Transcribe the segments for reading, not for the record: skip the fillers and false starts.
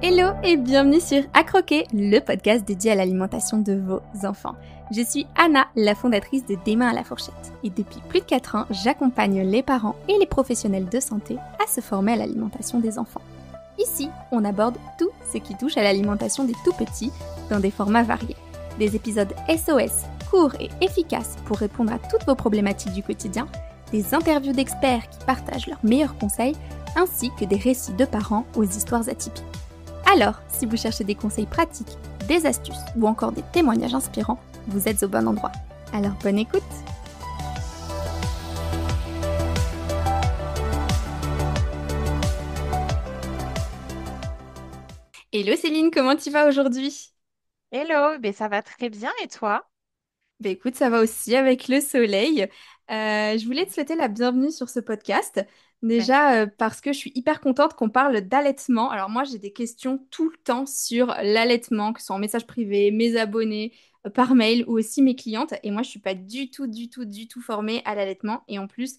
Hello et bienvenue sur À Croquer, le podcast dédié à l'alimentation de vos enfants. Je suis Anna, la fondatrice de Des mains à la fourchette. Et depuis plus de 4 ans, j'accompagne les parents et les professionnels de santé à se former à l'alimentation des enfants. Ici, on aborde tout ce qui touche à l'alimentation des tout-petits dans des formats variés. Des épisodes SOS, courts et efficaces pour répondre à toutes vos problématiques du quotidien, des interviews d'experts qui partagent leurs meilleurs conseils, ainsi que des récits de parents aux histoires atypiques. Alors, si vous cherchez des conseils pratiques, des astuces ou encore des témoignages inspirants, vous êtes au bon endroit. Alors bonne écoute! Hello Céline, comment tu vas aujourd'hui? Hello, ça va très bien et toi? Bah écoute, ça va aussi avec le soleil. Je voulais te souhaiter la bienvenue sur ce podcast. Merci. Déjà parce que je suis hyper contente qu'on parle d'allaitement. Alors moi, j'ai des questions tout le temps sur l'allaitement, que ce soit en message privé, mes abonnés, par mail ou aussi mes clientes. Et moi, je suis pas du tout formée à l'allaitement. Et en plus,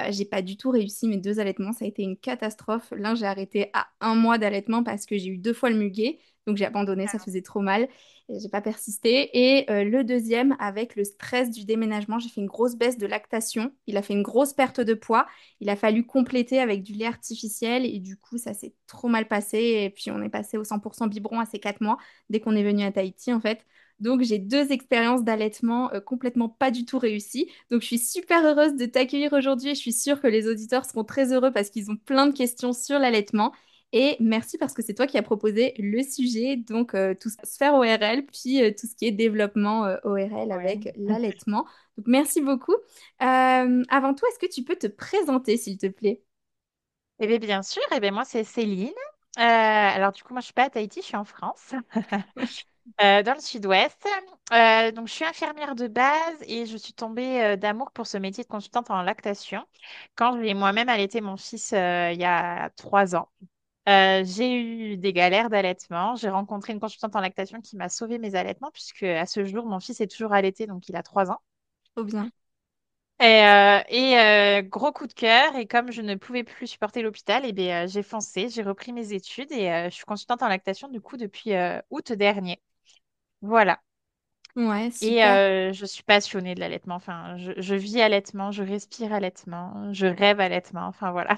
j'ai pas du tout réussi mes 2 allaitements. Ça a été une catastrophe. L'un, j'ai arrêté à 1 mois d'allaitement parce que j'ai eu 2 fois le muguet. Donc j'ai abandonné, ça faisait trop mal. Et j'ai pas persisté. Et le deuxième, avec le stress du déménagement, j'ai fait une grosse baisse de lactation. Il a fait une grosse perte de poids. Il a fallu compléter avec du lait artificiel. Et du coup, ça s'est trop mal passé. Et puis, on est passé au 100% biberon à ces 4 mois, dès qu'on est venu à Tahiti, en fait. Donc, j'ai 2 expériences d'allaitement complètement pas du tout réussies. Donc, je suis super heureuse de t'accueillir aujourd'hui. Et je suis sûre que les auditeurs seront très heureux parce qu'ils ont plein de questions sur l'allaitement. Et merci parce que c'est toi qui as proposé le sujet, donc tout ce sphère ORL, puis tout ce qui est développement ORL Ouais. avec l'allaitement. Donc merci beaucoup. Avant tout, est-ce que tu peux te présenter, s'il te plaît? Bien sûr, moi c'est Céline. Alors du coup, moi je suis pas à Tahiti, je suis en France, dans le sud-ouest. Donc je suis infirmière de base et je suis tombée d'amour pour ce métier de consultante en lactation quand j'ai moi-même allaité mon fils il y a 3 ans. J'ai eu des galères d'allaitement. J'ai rencontré une consultante en lactation qui m'a sauvé mes allaitements puisque à ce jour, mon fils est toujours allaité, donc il a 3 ans. Trop bien. Gros coup de cœur. Et comme je ne pouvais plus supporter l'hôpital, j'ai foncé, j'ai repris mes études et je suis consultante en lactation du coup depuis août dernier. Voilà. Ouais, super. Je suis passionnée de l'allaitement. Enfin, je vis allaitement, je respire allaitement, je rêve allaitement. Enfin, voilà.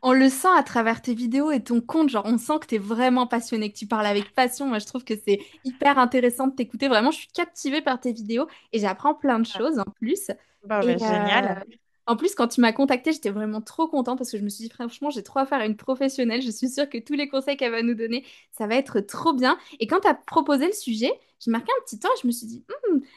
On le sent à travers tes vidéos et ton compte, genre on sent que tu es vraiment passionné, que tu parles avec passion. Moi, je trouve que c'est hyper intéressant de t'écouter. Vraiment, je suis captivée par tes vidéos et j'apprends plein de choses en plus. Et Génial. en plus, quand tu m'as contactée, j'étais vraiment trop contente parce que je me suis dit, franchement, j'ai trop affaire à une professionnelle. Je suis sûre que tous les conseils qu'elle va nous donner, ça va être trop bien. Et quand tu as proposé le sujet, j'ai marqué un petit temps et je me suis dit,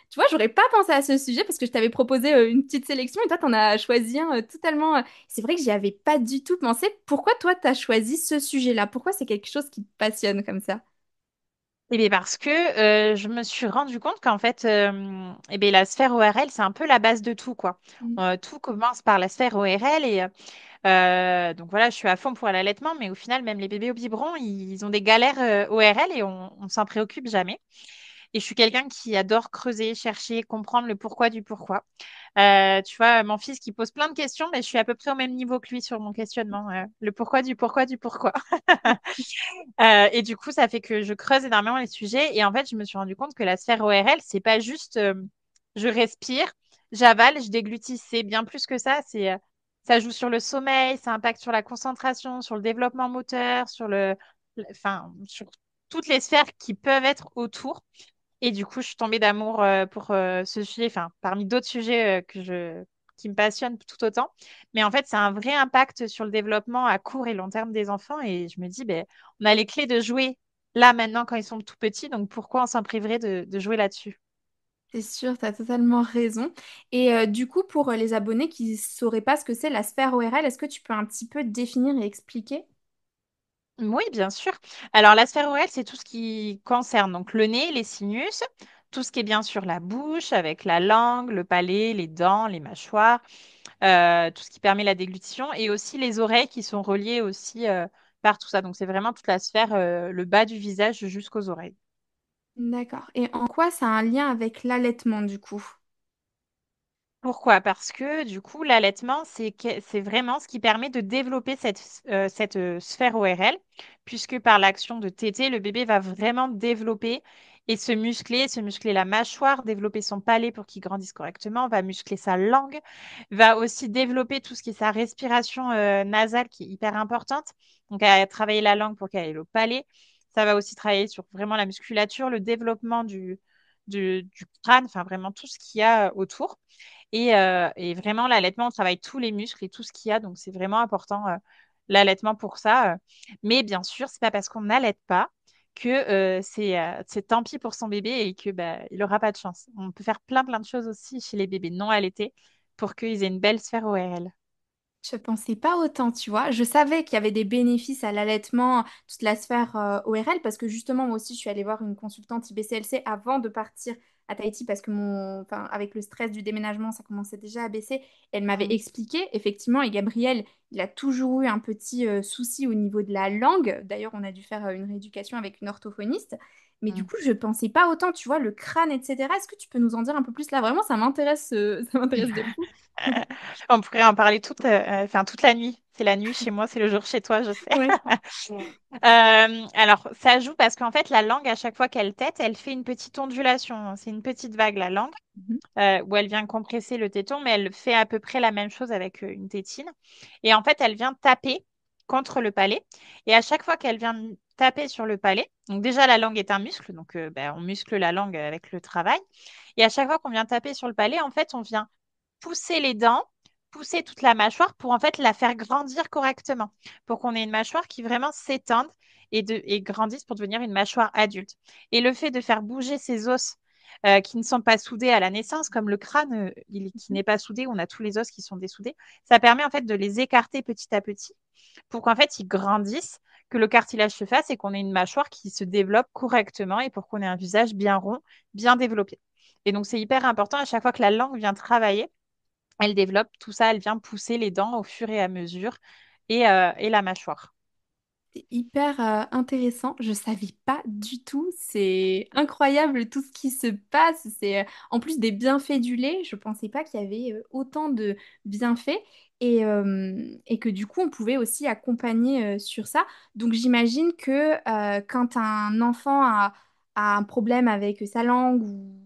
tu vois, j'aurais pas pensé à ce sujet parce que je t'avais proposé une petite sélection et toi, t'en as choisi un totalement. C'est vrai que j'y avais pas du tout pensé. Pourquoi toi, t'as choisi ce sujet-là? Pourquoi c'est quelque chose qui te passionne comme ça? Parce que je me suis rendu compte qu'en fait, la sphère ORL, c'est un peu la base de tout, quoi. Mm. Tout commence par la sphère ORL donc voilà, je suis à fond pour l'allaitement, mais au final, même les bébés au biberon, ils ont des galères ORL et on s'en préoccupe jamais. Et je suis quelqu'un qui adore creuser, chercher, comprendre le pourquoi du pourquoi. Tu vois, mon fils qui pose plein de questions, mais je suis à peu près au même niveau que lui sur mon questionnement. Le pourquoi du pourquoi du pourquoi. Et du coup, ça fait que je creuse énormément les sujets. Et en fait, je me suis rendu compte que la sphère ORL, c'est pas juste je respire, j'avale, je déglutis. C'est bien plus que ça. Ça joue sur le sommeil, ça impacte sur la concentration, sur le développement moteur, enfin, sur toutes les sphères qui peuvent être autour. Et du coup, je suis tombée d'amour pour ce sujet, enfin, parmi d'autres sujets qui me passionnent tout autant. Mais en fait, c'est un vrai impact sur le développement à court et long terme des enfants. Et je me dis, on a les clés de jouer là, maintenant, quand ils sont tout petits. Donc, pourquoi on s'en priverait de jouer là-dessus? C'est sûr, tu as totalement raison. Et du coup, pour les abonnés qui ne sauraient pas ce que c'est la sphère ORL, est-ce que tu peux un petit peu définir et expliquer? Oui, bien sûr. Alors, la sphère orale, c'est tout ce qui concerne donc le nez, les sinus, tout ce qui est bien sûr la bouche, avec la langue, le palais, les dents, les mâchoires. Tout ce qui permet la déglutition, et aussi les oreilles qui sont reliées aussi par tout ça. Donc c'est vraiment toute la sphère, le bas du visage jusqu'aux oreilles. D'accord. Et en quoi ça a un lien avec l'allaitement du coup? Pourquoi? Parce que du coup, l'allaitement, c'est vraiment ce qui permet de développer cette sphère ORL, puisque par l'action de téter, le bébé va vraiment développer et se muscler la mâchoire, développer son palais pour qu'il grandisse correctement, va muscler sa langue, va aussi développer tout ce qui est sa respiration nasale qui est hyper importante. Donc, à travailler la langue pour qu'elle ait le palais. Ça va aussi travailler sur vraiment la musculature, le développement du crâne, enfin vraiment tout ce qu'il y a autour. Et vraiment, l'allaitement, on travaille tous les muscles et tout ce qu'il y a. Donc, c'est vraiment important, l'allaitement pour ça. Mais bien sûr, c'est pas parce qu'on n'allaite pas que c'est tant pis pour son bébé et que bah, il n'aura pas de chance. On peut faire plein de choses aussi chez les bébés non allaités pour qu'ils aient une belle sphère ORL. Je pensais pas autant, tu vois. Je savais qu'il y avait des bénéfices à l'allaitement, toute la sphère ORL, parce que justement, moi aussi, je suis allée voir une consultante IBCLC avant de partir à Tahiti, parce que enfin, avec le stress du déménagement, ça commençait déjà à baisser. Elle m'avait Mm. expliqué, effectivement, et Gabriel, il a toujours eu un petit souci au niveau de la langue. D'ailleurs, on a dû faire une rééducation avec une orthophoniste. Mais du Mm. coup, je pensais pas autant, tu vois, le crâne, etc. Est-ce que tu peux nous en dire un peu plus là? Vraiment, ça m'intéresse, ça m'intéresse de fou. On pourrait en parler toute la nuit. C'est la nuit chez moi, c'est le jour chez toi, je sais. Ouais. Alors, ça joue parce qu'en fait, la langue, à chaque fois qu'elle tète, elle fait une petite ondulation. C'est une petite vague, la langue, Mhm. où elle vient compresser le téton, mais elle fait à peu près la même chose avec une tétine. Et en fait, elle vient taper contre le palais. Et à chaque fois qu'elle vient taper sur le palais, donc déjà, la langue est un muscle, donc ben, on muscle la langue avec le travail. Et à chaque fois qu'on vient taper sur le palais, en fait, on vient pousser les dents, pousser toute la mâchoire pour en fait la faire grandir correctement, pour qu'on ait une mâchoire qui vraiment s'étende et grandisse pour devenir une mâchoire adulte. Et le fait de faire bouger ces os qui ne sont pas soudés à la naissance, comme le crâne qui n'est pas soudé, on a tous les os qui sont dessoudés, ça permet en fait de les écarter petit à petit pour qu'en fait ils grandissent, que le cartilage se fasse et qu'on ait une mâchoire qui se développe correctement et pour qu'on ait un visage bien rond, bien développé. Et donc c'est hyper important à chaque fois que la langue vient travailler, elle développe tout ça, elle vient pousser les dents au fur et à mesure et la mâchoire. C'est hyper intéressant. Je savais pas du tout. C'est incroyable tout ce qui se passe. C'est en plus des bienfaits du lait. Je pensais pas qu'il y avait autant de bienfaits et que du coup on pouvait aussi accompagner sur ça. Donc j'imagine que quand un enfant a un problème avec sa langue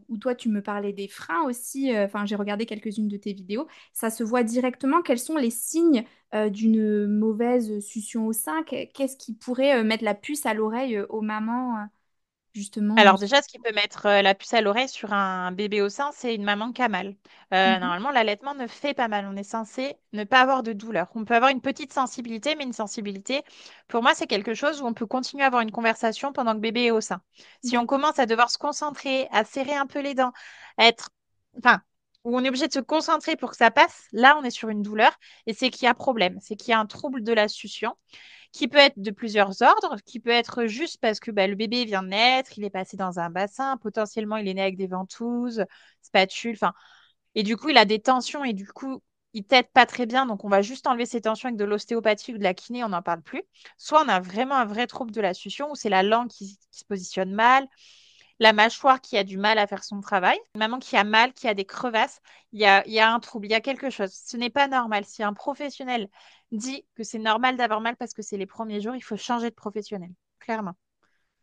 ou toi tu me parlais des freins aussi. Enfin j'ai regardé quelques-unes de tes vidéos. Ça se voit directement. Quels sont les signes? D'une mauvaise succion au sein, qu'est-ce qui pourrait mettre la puce à l'oreille aux mamans, justement Alors déjà, ce qui peut mettre la puce à l'oreille sur un bébé au sein, c'est une maman qui a mal. Mhm. Normalement, l'allaitement ne fait pas mal. On est censé ne pas avoir de douleur. On peut avoir une petite sensibilité, mais une sensibilité, pour moi, c'est quelque chose où on peut continuer à avoir une conversation pendant que bébé est au sein. Si on D'accord. commence à devoir se concentrer, à serrer un peu les dents, à être, enfin, où on est obligé de se concentrer pour que ça passe, là, on est sur une douleur et c'est qu'il y a problème, c'est qu'il y a un trouble de la succion qui peut être de plusieurs ordres, qui peut être juste parce que bah, le bébé vient de naître, il est passé dans un bassin, potentiellement il est né avec des ventouses, spatules, enfin, et du coup il a des tensions et du coup il tète pas très bien, donc on va juste enlever ces tensions avec de l'ostéopathie ou de la kiné, on n'en parle plus. Soit on a vraiment un vrai trouble de la succion où c'est la langue qui se positionne mal, la mâchoire qui a du mal à faire son travail, une maman qui a mal, qui a des crevasses, il y a un trouble, il y a quelque chose. Ce n'est pas normal. Si un professionnel dit que c'est normal d'avoir mal parce que c'est les premiers jours, il faut changer de professionnel, clairement.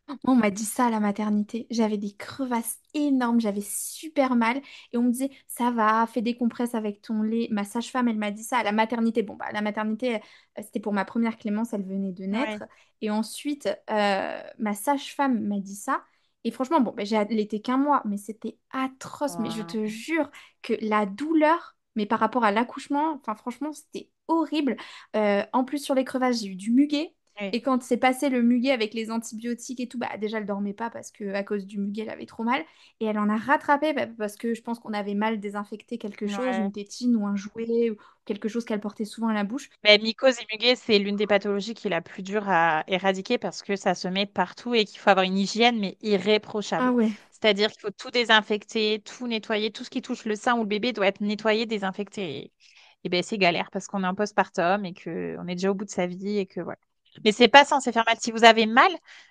Moi, on m'a dit ça à la maternité. J'avais des crevasses énormes, j'avais super mal. Et on me disait, ça va, fais des compresses avec ton lait. Ma sage-femme, elle m'a dit ça à la maternité. Bon, bah, la maternité, c'était pour ma première Clémence, elle venait de naître. Ouais, Et ensuite, ma sage-femme m'a dit ça. Et franchement, bon, bah, j'ai allaité qu'un mois, mais c'était atroce. Mais je te jure que la douleur, mais par rapport à l'accouchement, enfin, franchement, c'était horrible. En plus, sur les crevasses, j'ai eu du muguet. ouais, Et quand c'est passé le muguet avec les antibiotiques et tout, bah déjà elle dormait pas parce que à cause du muguet elle avait trop mal. Et elle en a rattrapé bah, parce que je pense qu'on avait mal désinfecté quelque chose, ouais. une tétine ou un jouet ou quelque chose qu'elle portait souvent à la bouche. Mais mycose et muguet, c'est l'une des pathologies qui est la plus dure à éradiquer parce que ça se met partout et qu'il faut avoir une hygiène, mais Ah irréprochable. ouais. C'est-à-dire qu'il faut tout désinfecter, tout nettoyer, tout ce qui touche le sein ou le bébé doit être nettoyé, désinfecté. Et ben c'est galère parce qu'on est en postpartum et qu'on est déjà au bout de sa vie et que voilà. Mais c'est pas censé faire mal. Si vous avez mal,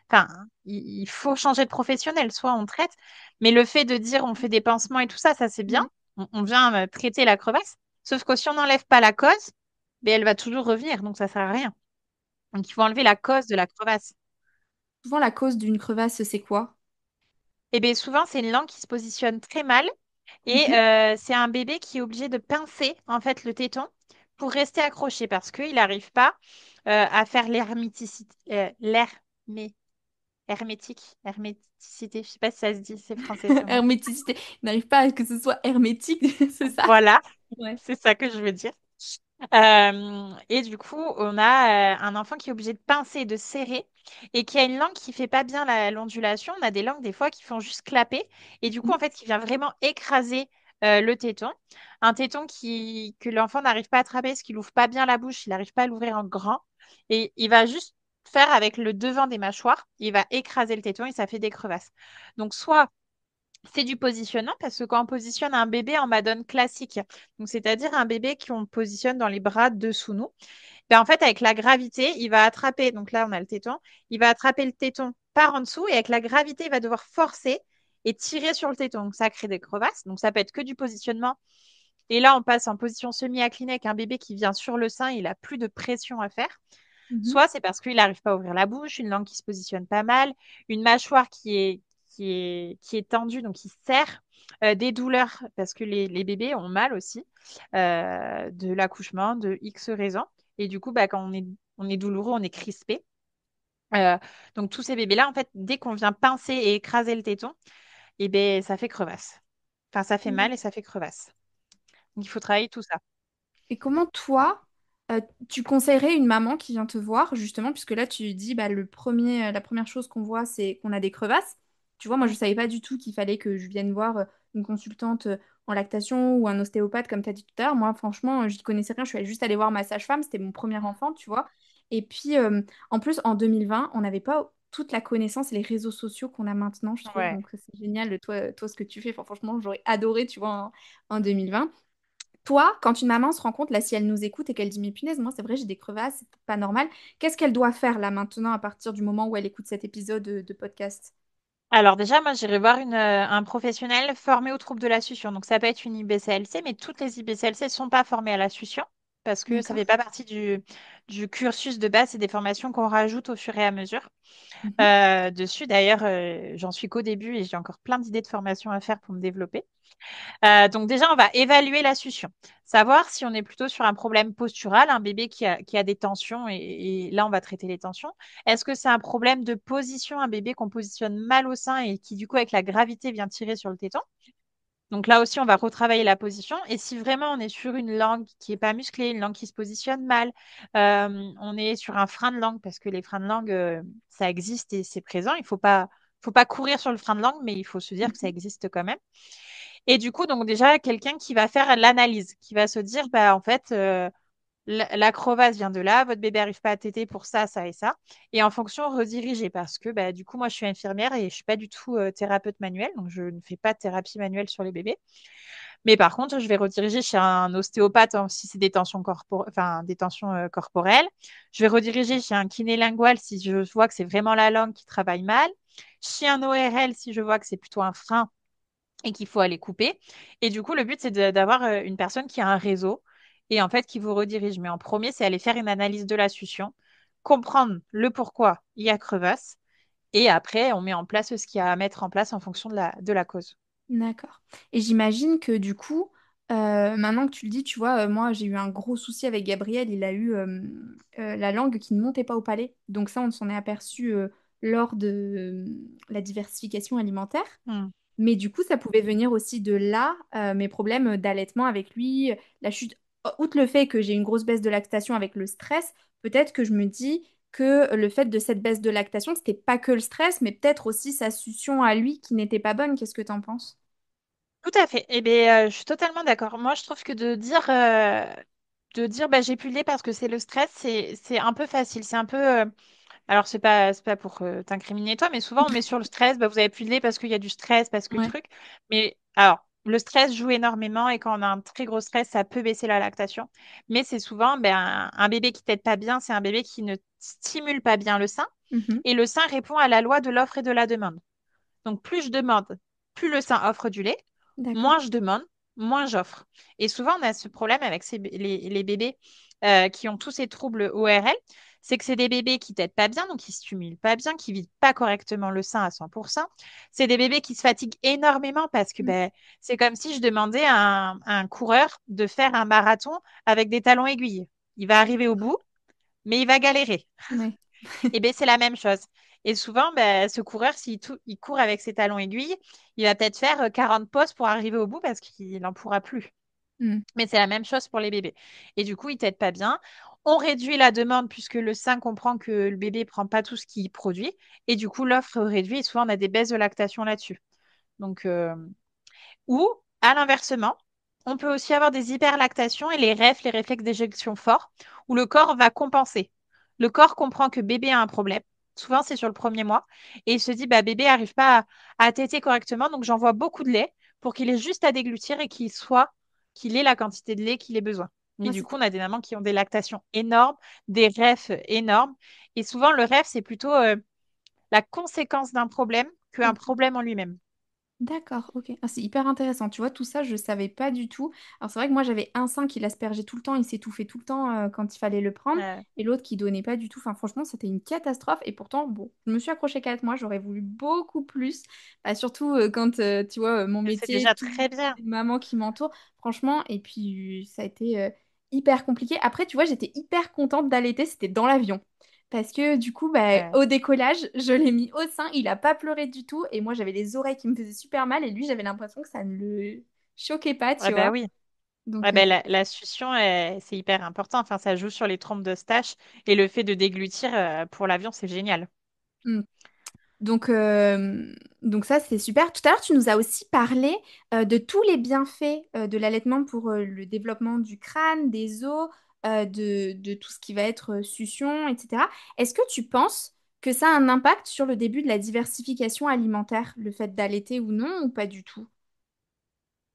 enfin, il faut changer de professionnel. Soit on traite, mais le fait de dire on fait des pansements et tout ça, ça c'est bien. on vient traiter la crevasse. Sauf que si on n'enlève pas la cause, ben, elle va toujours revenir, donc ça sert à rien. Donc il faut enlever la cause de la crevasse. Souvent, la cause d'une crevasse, c'est quoi? Et bien souvent, c'est une langue qui se positionne très mal et Mhm. c'est un bébé qui est obligé de pincer en fait le téton pour rester accroché parce qu'il n'arrive pas à faire l'herméticité, herméticité, je sais pas si ça se dit, c'est français sûrement. Herméticité. Il n'arrive pas à que ce soit hermétique, c'est ça? Voilà, Ouais. c'est ça que je veux dire. Et du coup, on a un enfant qui est obligé de pincer, de serrer, et qui a une langue qui fait pas bien l'ondulation. On a des langues des fois qui font juste clapper, et du coup, en fait, qui vient vraiment écraser le téton. Un téton que l'enfant n'arrive pas à attraper parce qu'il ouvre pas bien la bouche, il n'arrive pas à l'ouvrir en grand, et il va juste faire avec le devant des mâchoires, il va écraser le téton et ça fait des crevasses. Donc, soit c'est du positionnement parce que quand on positionne un bébé en madone classique, donc c'est-à-dire un bébé qu'on positionne dans les bras dessous nous, ben en fait avec la gravité, il va attraper, donc là on a le téton, il va attraper le téton par en dessous et avec la gravité, il va devoir forcer et tirer sur le téton. Donc ça crée des crevasses. Donc ça peut être que du positionnement. Et là, on passe en position semi-inclinée avec un bébé qui vient sur le sein, il a plus de pression à faire. Mhm. Soit c'est parce qu'il n'arrive pas à ouvrir la bouche, une langue qui se positionne pas mal, une mâchoire qui est tendue, donc qui serre, des douleurs, parce que les bébés ont mal aussi, de l'accouchement, de X raisons. Et du coup, bah, quand on est douloureux, on est crispé. Euh, donc tous ces bébés-là, en fait, dès qu'on vient pincer et écraser le téton, et ben, ça fait crevasse. Enfin, ça fait mal et ça fait crevasse. Donc il faut travailler tout ça. Et comment toi, euh, tu conseillerais une maman qui vient te voir, justement, puisque là tu dis bah, la première chose qu'on voit, c'est qu'on a des crevasses. Tu vois, moi je savais pas du tout qu'il fallait que je vienne voir une consultante en lactation ou un ostéopathe, comme tu as dit tout à l'heure. Moi, franchement, je n'y connaissais rien. Je suis allée juste aller voir ma sage-femme, c'était mon premier enfant, tu vois. Et puis, en plus, en 2020, on n'avait pas toute la connaissance et les réseaux sociaux qu'on a maintenant, je trouve. Ouais. Donc, c'est génial, toi, ce que tu fais. Enfin, franchement, j'aurais adoré, tu vois, en 2020. Toi, quand une maman se rend compte, là, si elle nous écoute et qu'elle dit, mais punaise, moi, c'est vrai, j'ai des crevasses, c'est pas normal. Qu'est-ce qu'elle doit faire là maintenant à partir du moment où elle écoute cet épisode de podcast? Alors déjà, moi, j'irai voir un professionnel formé aux troubles de la succion. Donc ça peut être une IBCLC, mais toutes les IBCLC ne sont pas formées à la succion parce que ça ne D'accord. fait pas partie du cursus de base. C'est des formations qu'on rajoute au fur et à mesure. Mhm. Dessus, d'ailleurs, j'en suis qu'au début et j'ai encore plein d'idées de formation à faire pour me développer. Donc déjà, on va évaluer la succion, savoir si on est plutôt sur un problème postural, un bébé qui a des tensions, et là, on va traiter les tensions. Est-ce que c'est un problème de position, un bébé qu'on positionne mal au sein et qui, du coup, avec la gravité, vient tirer sur le téton? Donc là aussi, on va retravailler la position. Et si vraiment on est sur une langue qui n'est pas musclée, une langue qui se positionne mal, on est sur un frein de langue, parce que les freins de langue, ça existe et c'est présent. Il faut pas courir sur le frein de langue, mais il faut se dire que ça Mhm. existe quand même. Et du coup, donc déjà, quelqu'un qui va faire l'analyse, qui va se dire, bah, en fait, la crevasse vient de là, votre bébé n'arrive pas à téter pour ça, ça et ça. Et en fonction, rediriger, parce que bah, du coup, moi, je suis infirmière et je suis pas du tout thérapeute manuel, donc je ne fais pas de thérapie manuelle sur les bébés. Mais par contre, je vais rediriger chez un ostéopathe si c'est des tensions, enfin, des tensions corporelles. Je vais rediriger chez un kiné lingual si je vois que c'est vraiment la langue qui travaille mal. Chez un ORL si je vois que c'est plutôt un frein et qu'il faut aller couper. Et du coup, le but, c'est d'avoir une personne qui a un réseau et en fait qui vous redirige. Mais en premier, c'est aller faire une analyse de la succion, comprendre le pourquoi il y a crevasse et après, on met en place ce qu'il y a à mettre en place en fonction de la cause. D'accord. Et j'imagine que du coup, maintenant que tu le dis, tu vois, moi j'ai eu un gros souci avec Gabriel, il a eu la langue qui ne montait pas au palais. Donc ça, on s'en est aperçu lors de la diversification alimentaire. Hmm. Mais du coup, ça pouvait venir aussi de là, mes problèmes d'allaitement avec lui, la chute. Outre le fait que j'ai une grosse baisse de lactation avec le stress, peut-être que je me dis que le fait de cette baisse de lactation, c'était pas que le stress, mais peut-être aussi sa succion à lui qui n'était pas bonne. Qu'est-ce que t'en penses? Tout à fait. Eh bien, je suis totalement d'accord. Moi, je trouve que de dire bah, j'ai plus de lait parce que c'est le stress, c'est un peu facile. C'est un peu. Alors, c'est pas pour t'incriminer toi, mais souvent on met sur le stress, bah, vous avez plus de lait parce qu'il y a du stress, parce que Ouais. truc. Mais alors, le stress joue énormément et quand on a un très gros stress, ça peut baisser la lactation. Mais c'est souvent ben, un bébé qui tète pas bien, c'est un bébé qui ne stimule pas bien le sein. Mhm. Et le sein répond à la loi de l'offre et de la demande. Donc, plus je demande, plus le sein offre du lait. D'accord. Moins je demande, moins j'offre. Et souvent, on a ce problème avec les bébés qui ont tous ces troubles ORL, c'est que c'est des bébés qui têtent pas bien, donc qui stimulent pas bien, qui vident pas correctement le sein à 100%. C'est des bébés qui se fatiguent énormément parce que Mm. ben, c'est comme si je demandais à un coureur de faire un marathon avec des talons aiguilles. Il va arriver au bout, mais il va galérer. Ouais. Et ben c'est la même chose. Et souvent, ben, ce coureur, il court avec ses talons aiguilles, il va peut-être faire 40 pauses pour arriver au bout parce qu'il n'en pourra plus. Mm. Mais c'est la même chose pour les bébés. Et du coup, ils t'aident pas bien. On réduit la demande puisque le sein comprend que le bébé prend pas tout ce qu'il produit. Et du coup, l'offre réduit et souvent, on a des baisses de lactation là-dessus. Donc, ou, à l'inversement, on peut aussi avoir des hyperlactations et les réflexes d'éjection forts, où le corps va compenser. Le corps comprend que bébé a un problème. Souvent, c'est sur le premier mois. Et il se dit, bah, bébé n'arrive pas à téter correctement, donc j'envoie beaucoup de lait pour qu'il ait juste à déglutir et qu'il ait la quantité de lait qu'il ait besoin. Mais Moi, du coup, on a des mamans qui ont des lactations énormes, des refs énormes. Et souvent, le ref, c'est plutôt la conséquence d'un problème qu'un ok. problème en lui-même. D'accord, ok. Ah, c'est hyper intéressant. Tu vois, tout ça, je savais pas du tout. Alors, c'est vrai que moi, j'avais un sein qui l'aspergeait tout le temps, il s'étouffait tout le temps quand il fallait le prendre, Euh, et l'autre qui donnait pas du tout. Enfin, franchement, c'était une catastrophe. Et pourtant, bon, je me suis accrochée 4 mois, j'aurais voulu beaucoup plus. Bah, surtout quand, tu vois, mon mais c'est métier, déjà toutes très bien. les mamans qui m'entourent, franchement. Et puis, ça a été hyper compliqué. Après, tu vois, j'étais hyper contente d'allaiter, c'était dans l'avion. Parce que du coup, bah, Euh, au décollage, je l'ai mis au sein, il a pas pleuré du tout, et moi j'avais les oreilles qui me faisaient super mal, et lui j'avais l'impression que ça ne le choquait pas, ouais, tu bah vois. oui. Ouais, Donc, bah, la succion, c'est hyper important. Enfin, ça joue sur les trompes de Stache. Et le fait de déglutir pour l'avion, c'est génial. hmm. donc, euh, donc ça c'est super. Tout à l'heure, tu nous as aussi parlé de tous les bienfaits de l'allaitement pour le développement du crâne, des os, de tout ce qui va être succion, etc. Est-ce que tu penses que ça a un impact sur le début de la diversification alimentaire, le fait d'allaiter ou non, ou pas du tout?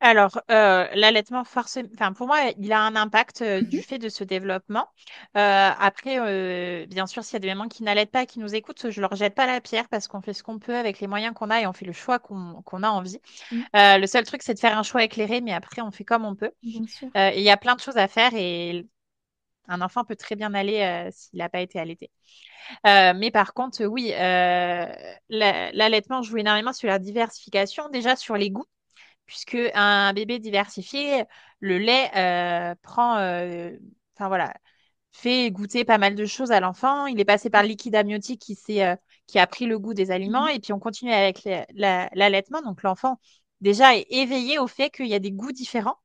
Alors, l'allaitement, forcément, enfin, pour moi, il a un impact du Mhm. fait de ce développement. Après, bien sûr, s'il y a des mamans qui n'allaitent pas, qui nous écoutent, je leur jette pas la pierre parce qu'on fait ce qu'on peut avec les moyens qu'on a et on fait le choix qu'on a envie. Mm, Le seul truc, c'est de faire un choix éclairé, mais après, on fait comme on peut. bien sûr. Et il y a plein de choses à faire et un enfant peut très bien aller s'il n'a pas été allaité. Mais par contre, oui, l'allaitement joue énormément sur la diversification, déjà sur les goûts, puisque un bébé diversifié, le lait enfin voilà, fait goûter pas mal de choses à l'enfant. Il est passé par le liquide amniotique qui a pris le goût des aliments, Mhm. et puis on continue avec l'allaitement. Donc l'enfant déjà est éveillé au fait qu'il y a des goûts différents,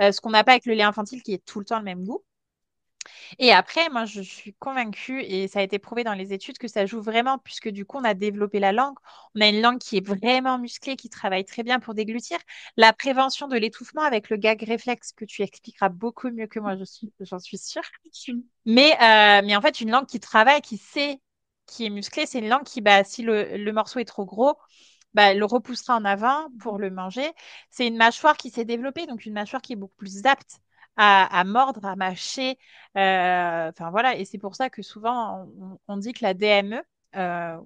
ce qu'on n'a pas avec le lait infantile qui est tout le temps le même goût. Et après, moi, je suis convaincue, et ça a été prouvé dans les études, que ça joue vraiment, puisque du coup, on a développé la langue. On a une langue qui est vraiment musclée, qui travaille très bien pour déglutir. La prévention de l'étouffement avec le gag réflexe, que tu expliqueras beaucoup mieux que moi, j'en suis sûre. Mm. Mais en fait, une langue qui travaille, qui sait, qui est musclée, c'est une langue qui, bah, si le morceau est trop gros, bah, elle le repoussera en avant pour le manger. C'est une mâchoire qui s'est développée, donc une mâchoire qui est beaucoup plus apte à mordre, à mâcher. Enfin voilà, et c'est pour ça que souvent on dit que la DME,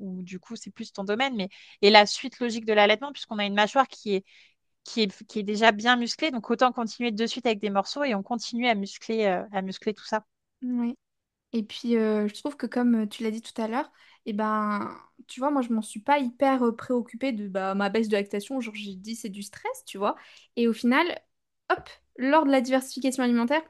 ou du coup c'est plus ton domaine, mais est la suite logique de l'allaitement, puisqu'on a une mâchoire qui est déjà bien musclée, donc autant continuer de suite avec des morceaux et on continue à muscler tout ça. Ouais. Et puis, je trouve que comme tu l'as dit tout à l'heure, et ben, tu vois, moi, je m'en suis pas hyper préoccupée de bah, ma baisse de lactation. Genre, j'ai dit c'est du stress, tu vois. Et au final, hop, lors de la diversification alimentaire,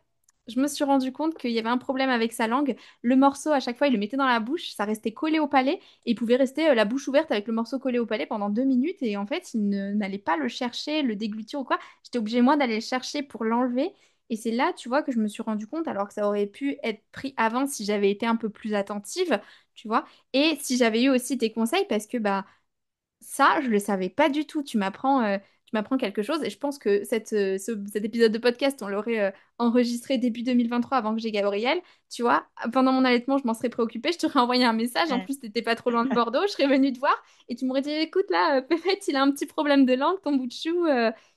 je me suis rendu compte qu'il y avait un problème avec sa langue. Le morceau, à chaque fois, il le mettait dans la bouche, ça restait collé au palais, et il pouvait rester la bouche ouverte avec le morceau collé au palais pendant 2 minutes. Et en fait, n'allait pas le chercher, le déglutir ou quoi. J'étais obligée, moi, d'aller le chercher pour l'enlever. Et c'est là, tu vois, que je me suis rendu compte, alors que ça aurait pu être pris avant si j'avais été un peu plus attentive, tu vois. Et si j'avais eu aussi tes conseils, parce que bah ça, je le savais pas du tout. Tu m'apprends quelque chose. Et je pense que cet épisode de podcast, on l'aurait enregistré début 2023 avant que j'ai Gabriel. Tu vois, pendant mon allaitement, je m'en serais préoccupée. Je t'aurais envoyé un message. En Ouais. plus, t'étais pas trop loin de Bordeaux. Je serais venue te voir et tu m'aurais dit, écoute, là, Pépette, il a un petit problème de langue, ton bout de chou.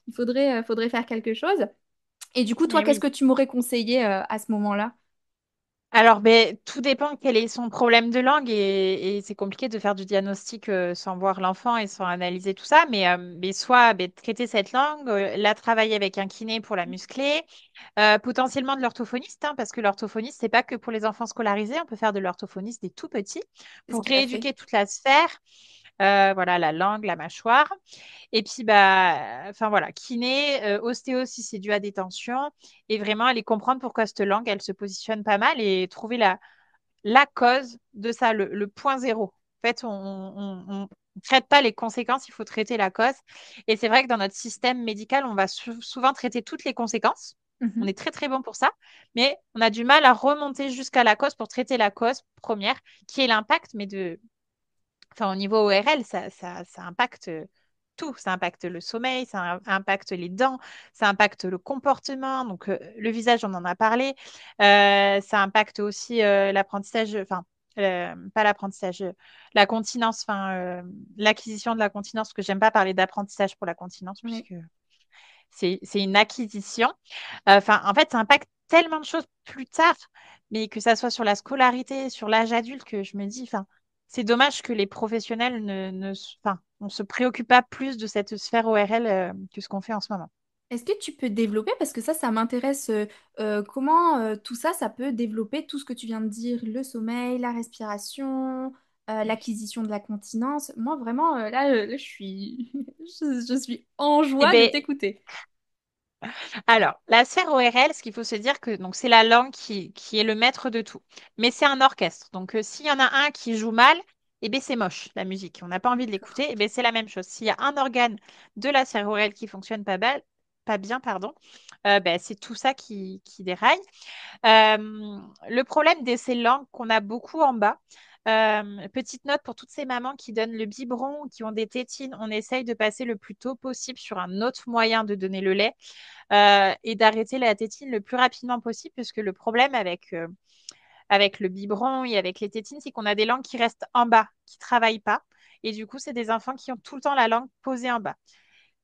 Il faudrait faire quelque chose. Et du coup, toi, Mais qu'est-ce oui. que tu m'aurais conseillé à ce moment-là? Alors, ben, tout dépend quel est son problème de langue et c'est compliqué de faire du diagnostic sans voir l'enfant et sans analyser tout ça. Mais soit ben, traiter cette langue, la travailler avec un kiné pour la muscler, potentiellement de l'orthophoniste, hein, parce que l'orthophoniste, c'est pas que pour les enfants scolarisés, on peut faire de l'orthophoniste des tout petits C'est ce pour qu'elle a fait. rééduquer toute la sphère, voilà, la langue, la mâchoire. Et puis, bah, enfin voilà, kiné, ostéo si c'est dû à des tensions, et vraiment aller comprendre pourquoi cette langue, elle se positionne pas mal et trouver la cause de ça, le point zéro. En fait, on ne traite pas les conséquences, il faut traiter la cause. Et c'est vrai que dans notre système médical, on va souvent traiter toutes les conséquences. On Mhm. est très, très bon pour ça, mais on a du mal à remonter jusqu'à la cause pour traiter la cause première, qui est l'impact, mais enfin, au niveau ORL, ça impacte tout. Ça impacte le sommeil, ça impacte les dents, ça impacte le comportement. Donc, le visage, on en a parlé. Ça impacte aussi l'apprentissage, enfin, pas l'apprentissage, la continence, enfin, l'acquisition de la continence, parce que j'aime pas parler d'apprentissage pour la continence, Ouais. puisque c'est une acquisition. Enfin, en fait, ça impacte tellement de choses plus tard, mais que ça soit sur la scolarité, sur l'âge adulte, que je me dis, enfin, c'est dommage que les professionnels enfin, on se préoccupe pas plus de cette sphère ORL que ce qu'on fait en ce moment. Est-ce que tu peux développer, parce que ça m'intéresse, comment tout ça, ça peut développer tout ce que tu viens de dire, le sommeil, la respiration, l'acquisition de la continence. Moi, vraiment, là, je suis, je suis en Eh joie de ben, t'écouter. alors, la sphère ORL, ce qu'il faut se dire que donc c'est la langue qui est le maître de tout. Mais c'est un orchestre. Donc, s'il y en a un qui joue mal, eh ben, c'est moche, la musique. On n'a pas envie de D'accord. l'écouter. Eh ben, c'est la même chose. S'il y a un organe de la sphère ORL qui fonctionne pas bien, pardon, ben, c'est tout ça qui déraille. Le problème de ces langues qu'on a beaucoup en bas, petite note pour toutes ces mamans qui donnent le biberon ou qui ont des tétines, on essaye de passer le plus tôt possible sur un autre moyen de donner le lait et d'arrêter la tétine le plus rapidement possible, parce que le problème avec le biberon et avec les tétines, c'est qu'on a des langues qui restent en bas, qui ne travaillent pas. Et du coup, c'est des enfants qui ont tout le temps la langue posée en bas.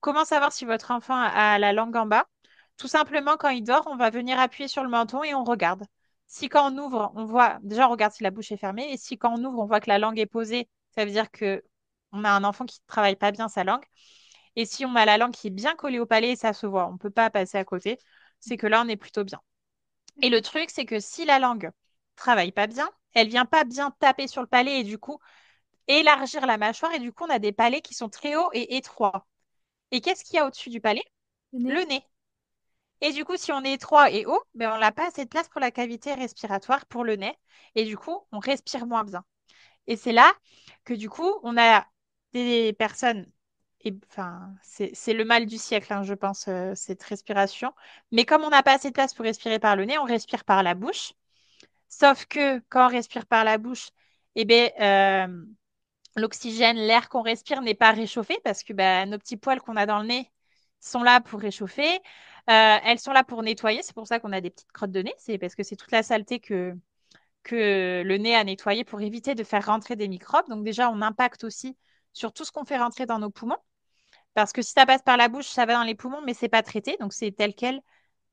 Comment savoir si votre enfant a la langue en bas? Tout simplement, quand il dort, on va venir appuyer sur le menton et on regarde. Si quand on ouvre, on voit, déjà on regarde si la bouche est fermée, et si quand on ouvre, on voit que la langue est posée, ça veut dire que on a un enfant qui ne travaille pas bien sa langue. Et si on a la langue qui est bien collée au palais, et ça se voit, on ne peut pas passer à côté, c'est que là, on est plutôt bien. Et le truc, c'est que si la langue travaille pas bien, elle vient pas bien taper sur le palais et du coup élargir la mâchoire, et du coup, on a des palais qui sont très hauts et étroits. Et qu'est-ce qu'il y a au-dessus du palais? Le Le nez? nez. Et du coup, si on est étroit et haut, ben, on n'a pas assez de place pour la cavité respiratoire, pour le nez. Et du coup, on respire moins bien. Et c'est là que du coup, on a des personnes, et enfin, c'est le mal du siècle, hein, je pense, cette respiration. Mais comme on n'a pas assez de place pour respirer par le nez, on respire par la bouche. Sauf que quand on respire par la bouche, eh ben, l'oxygène, l'air qu'on respire n'est pas réchauffé parce que bah, nos petits poils qu'on a dans le nez sont là pour réchauffer. Elles sont là pour nettoyer. C'est pour ça qu'on a des petites crottes de nez. C'est parce que c'est toute la saleté que le nez a nettoyé pour éviter de faire rentrer des microbes. Donc déjà, on impacte aussi sur tout ce qu'on fait rentrer dans nos poumons. Parce que si ça passe par la bouche, ça va dans les poumons, mais c'est pas traité. Donc c'est tel quel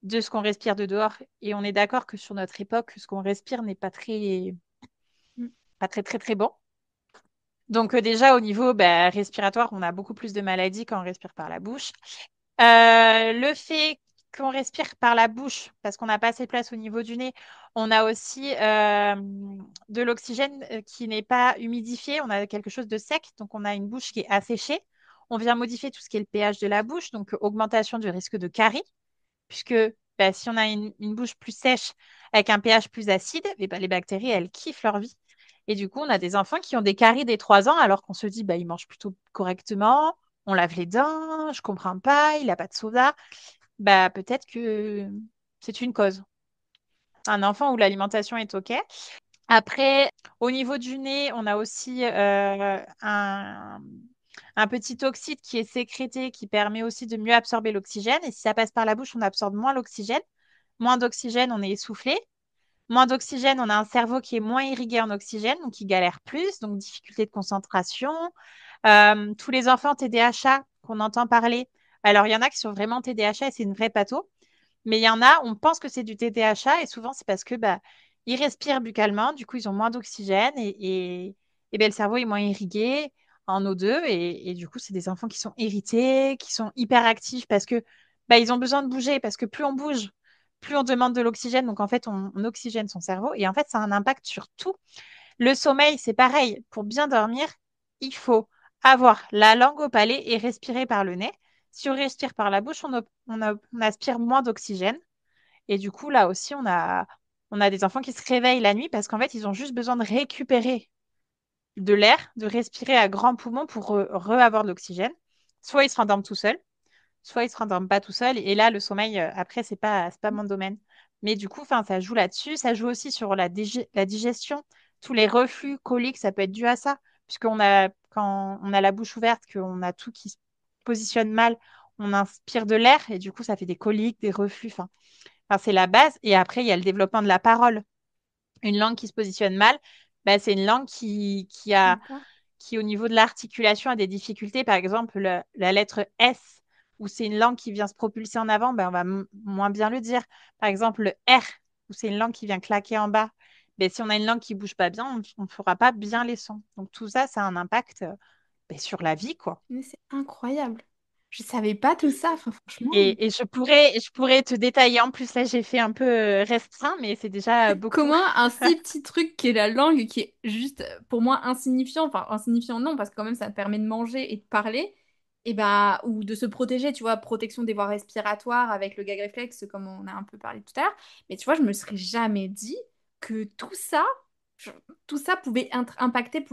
de ce qu'on respire de dehors. Et on est d'accord que sur notre époque, ce qu'on respire n'est Mm. pas très, très, très bon. Donc déjà au niveau bah, respiratoire, on a beaucoup plus de maladies quand on respire par la bouche. Le fait qu'on respire par la bouche, parce qu'on n'a pas assez de place au niveau du nez, on a aussi de l'oxygène qui n'est pas humidifié, on a quelque chose de sec, donc on a une bouche qui est asséchée. On vient modifier tout ce qui est le pH de la bouche, donc augmentation du risque de carie, puisque bah, si on a une bouche plus sèche avec un pH plus acide, eh ben, les bactéries, elles kiffent leur vie. Et du coup, on a des enfants qui ont des caries dès 3 ans, alors qu'on se dit, bah, ils mangent plutôt correctement, on lave les dents, je comprends pas, il n'a pas de soda. Bah, peut-être que c'est une cause. Un enfant où l'alimentation est OK. Après, au niveau du nez, on a aussi un petit oxyde qui est sécrété qui permet aussi de mieux absorber l'oxygène. Et si ça passe par la bouche, on absorbe moins l'oxygène. Moins d'oxygène, on est essoufflé. Moins d'oxygène, on a un cerveau qui est moins irrigué en oxygène, donc qui galère plus, donc difficulté de concentration. Tous les enfants TDAH qu'on entend parler, alors il y en a qui sont vraiment TDAH et c'est une vraie patho, mais il y en a, on pense que c'est du TDAH et souvent c'est parce que bah, ils respirent buccalement, du coup, ils ont moins d'oxygène et ben, le cerveau est moins irrigué en O2 et du coup, c'est des enfants qui sont irrités, qui sont hyperactifs parce que bah, ils ont besoin de bouger parce que plus on bouge, plus on demande de l'oxygène. Donc, en fait, on oxygène son cerveau et en fait, ça a un impact sur tout. Le sommeil, c'est pareil. Pour bien dormir, il faut avoir la langue au palais et respirer par le nez. Si on respire par la bouche, on aspire moins d'oxygène. Et du coup, là aussi, on a des enfants qui se réveillent la nuit parce qu'en fait, ils ont juste besoin de récupérer de l'air, de respirer à grands poumons pour re-avoir de l'oxygène. Soit ils se rendorment tout seuls, soit ils se rendorment pas tout seuls. Et là, le sommeil, après, c'est pas mon domaine. Mais du coup, enfin, ça joue là-dessus. Ça joue aussi sur la digestion. Tous les reflux, coliques, ça peut être dû à ça. Puisqu'on a, quand on a la bouche ouverte, qu'on a tout qui se positionne mal, on inspire de l'air et du coup, ça fait des coliques, des reflux. Enfin, c'est la base. Et après, il y a le développement de la parole. Une langue qui se positionne mal, bah, c'est une langue D'accord. qui, au niveau de l'articulation, a des difficultés. Par exemple, la lettre S, où c'est une langue qui vient se propulser en avant, ben, on va moins bien le dire. Par exemple, le R, où c'est une langue qui vient claquer en bas. Ben, si on a une langue qui bouge pas bien, on ne fera pas bien les sons. Donc tout ça, ça a un impact ben, sur la vie, quoi. Mais c'est incroyable. Je savais pas tout ça. Enfin, franchement. Et je pourrais te détailler. En plus, là, j'ai fait un peu restreint, mais c'est déjà beaucoup. Comment un si petit truc qui est la langue, qui est juste pour moi insignifiant, enfin insignifiant non, parce que quand même ça permet de manger et de parler, et bah, ou de se protéger, tu vois, protection des voies respiratoires avec le gag réflexe, comme on a un peu parlé tout à l'heure. Mais tu vois, je me serais jamais dit que je- tout ça pouvait impacter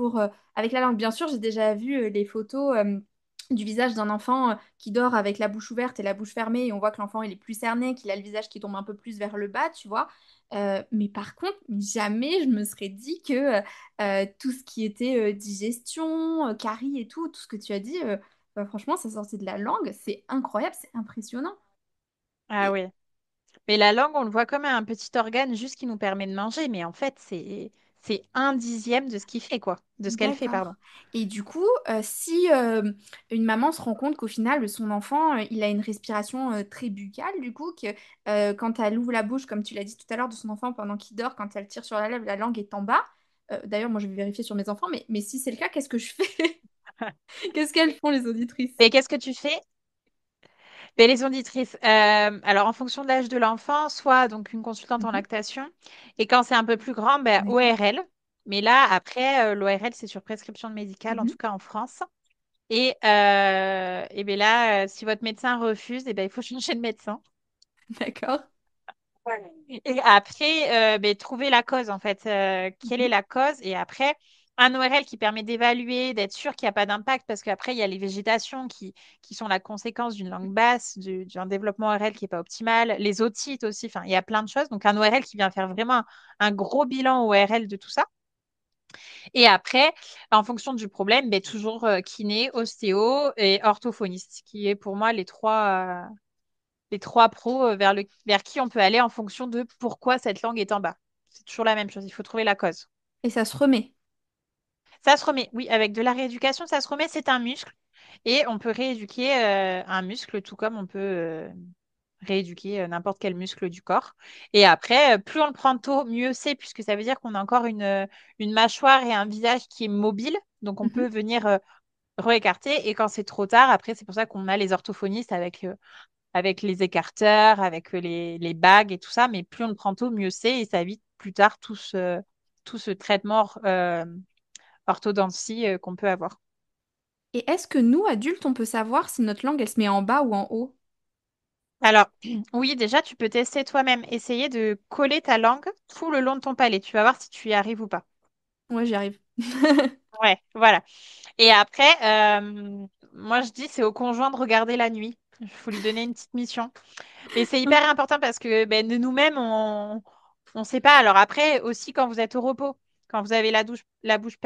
avec la langue. Bien sûr, j'ai déjà vu les photos du visage d'un enfant qui dort avec la bouche ouverte et la bouche fermée, et on voit que l'enfant il est plus cerné, qu'il a le visage qui tombe un peu plus vers le bas, tu vois. Mais par contre, jamais je me serais dit que tout ce qui était digestion, carie et tout ce que tu as dit, bah, franchement, ça sortait de la langue. C'est incroyable, c'est impressionnant. Ah Et oui. Mais la langue, on le voit comme un petit organe juste qui nous permet de manger, mais en fait, c'est un dixième de ce qu'il fait, quoi. De ce qu'elle fait, pardon. d'accord. Et du coup, si une maman se rend compte qu'au final, son enfant, il a une respiration très buccale, du coup, que quand elle ouvre la bouche, comme tu l'as dit tout à l'heure, de son enfant pendant qu'il dort, quand elle tire sur la lèvre, la langue est en bas. D'ailleurs, moi, je vais vérifier sur mes enfants, mais si c'est le cas, qu'est-ce que je fais? Qu'est-ce qu'elles font, les auditrices? Et qu'est-ce que tu fais? Ben, les auditrices, alors en fonction de l'âge de l'enfant, soit donc une consultante en Mhm. lactation, et quand c'est un peu plus grand, ben, D'accord. ORL. Mais là, après, l'ORL, c'est sur prescription médicale, en Mhm. tout cas en France. Et ben là, si votre médecin refuse, et ben, il faut changer de médecin. D'accord. Ouais. Et après, ben, trouver la cause, en fait. Quelle est Mhm. la cause? Et après, un ORL qui permet d'évaluer, d'être sûr qu'il n'y a pas d'impact, parce qu'après, il y a les végétations qui sont la conséquence d'une langue basse, d'un développement ORL qui n'est pas optimal, les otites aussi, enfin, il y a plein de choses. Donc, un ORL qui vient faire vraiment un gros bilan ORL de tout ça. Et après, en fonction du problème, ben, toujours kiné, ostéo et orthophoniste, qui est pour moi les trois pros vers qui on peut aller en fonction de pourquoi cette langue est en bas. C'est toujours la même chose, il faut trouver la cause. Et ça se remet. Ça se remet, oui, avec de la rééducation, ça se remet, c'est un muscle. Et on peut rééduquer un muscle tout comme on peut rééduquer n'importe quel muscle du corps. Et après, plus on le prend tôt, mieux c'est, puisque ça veut dire qu'on a encore une mâchoire et un visage qui est mobile. Donc on Mhm. peut venir réécarter. Et quand c'est trop tard, après, c'est pour ça qu'on a les orthophonistes avec les écarteurs, avec les bagues et tout ça. Mais plus on le prend tôt, mieux c'est. Et ça évite plus tard tout ce traitement orthodontie qu'on peut avoir. Et est-ce que nous, adultes, on peut savoir si notre langue, elle se met en bas ou en haut? Alors, oui, déjà, tu peux tester toi-même. Essayer de coller ta langue tout le long de ton palais. Tu vas voir si tu y arrives ou pas. Ouais, j'y arrive. Ouais, voilà. Et après, moi, je dis, c'est au conjoint de regarder la nuit. Il faut lui donner une petite mission. Mais c'est hyper important parce que ben, de nous-mêmes, on ne sait pas. Alors après, aussi quand vous êtes au repos, quand vous avez la bouche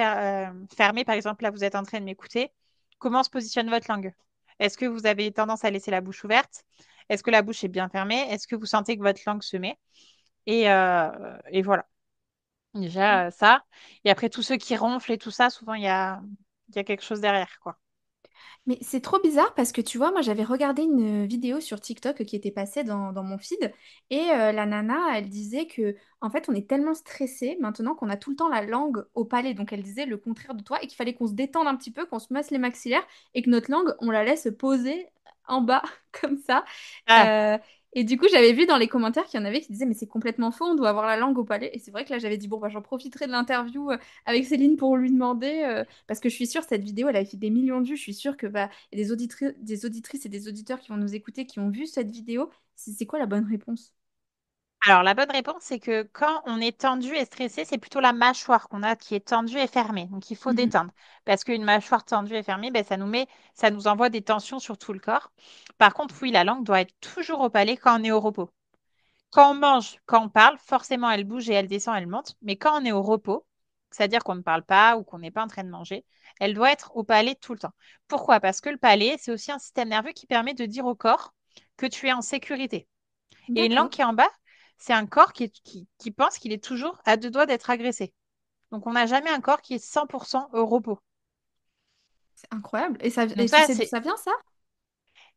fermée, par exemple, là, vous êtes en train de m'écouter, comment se positionne votre langue? Est-ce que vous avez tendance à laisser la bouche ouverte? Est-ce que la bouche est bien fermée? Est-ce que vous sentez que votre langue se met? Et voilà. Déjà, ça. Et après, tous ceux qui ronflent et tout ça, souvent, il y a quelque chose derrière, quoi. Mais c'est trop bizarre parce que tu vois, moi j'avais regardé une vidéo sur TikTok qui était passée dans mon feed et la nana, elle disait que en fait on est tellement stressé maintenant qu'on a tout le temps la langue au palais. Donc elle disait le contraire de toi et qu'il fallait qu'on se détende un petit peu, qu'on se masse les maxillaires et que notre langue, on la laisse poser en bas comme ça. Ah, Euh, et du coup, j'avais vu dans les commentaires qu'il y en avait qui disaient mais c'est complètement faux, on doit avoir la langue au palais. Et c'est vrai que là j'avais dit bon bah j'en profiterai de l'interview avec Céline pour lui demander. Parce que je suis sûre, cette vidéo, elle a fait des millions de vues. Je suis sûre que bah, il y a des auditrices et des auditeurs qui vont nous écouter, qui ont vu cette vidéo. C'est quoi la bonne réponse? alors la bonne réponse, c'est que quand on est tendu et stressé, c'est plutôt la mâchoire qu'on a qui est tendue et fermée. Donc il faut Mhm. détendre. Parce qu'une mâchoire tendue et fermée, ben, ça nous envoie des tensions sur tout le corps. Par contre, oui, la langue doit être toujours au palais quand on est au repos. Quand on mange, quand on parle, forcément, elle bouge et elle descend, elle monte. Mais quand on est au repos, c'est-à-dire qu'on ne parle pas ou qu'on n'est pas en train de manger, elle doit être au palais tout le temps. Pourquoi? Parce que le palais, c'est aussi un système nerveux qui permet de dire au corps que tu es en sécurité. Et une langue D'accord. qui est en bas, c'est un corps qui pense qu'il est toujours à deux doigts d'être agressé. Donc, on n'a jamais un corps qui est 100% au repos. C'est incroyable. Et Donc tu ça, sais d'où c'est ça vient, ça?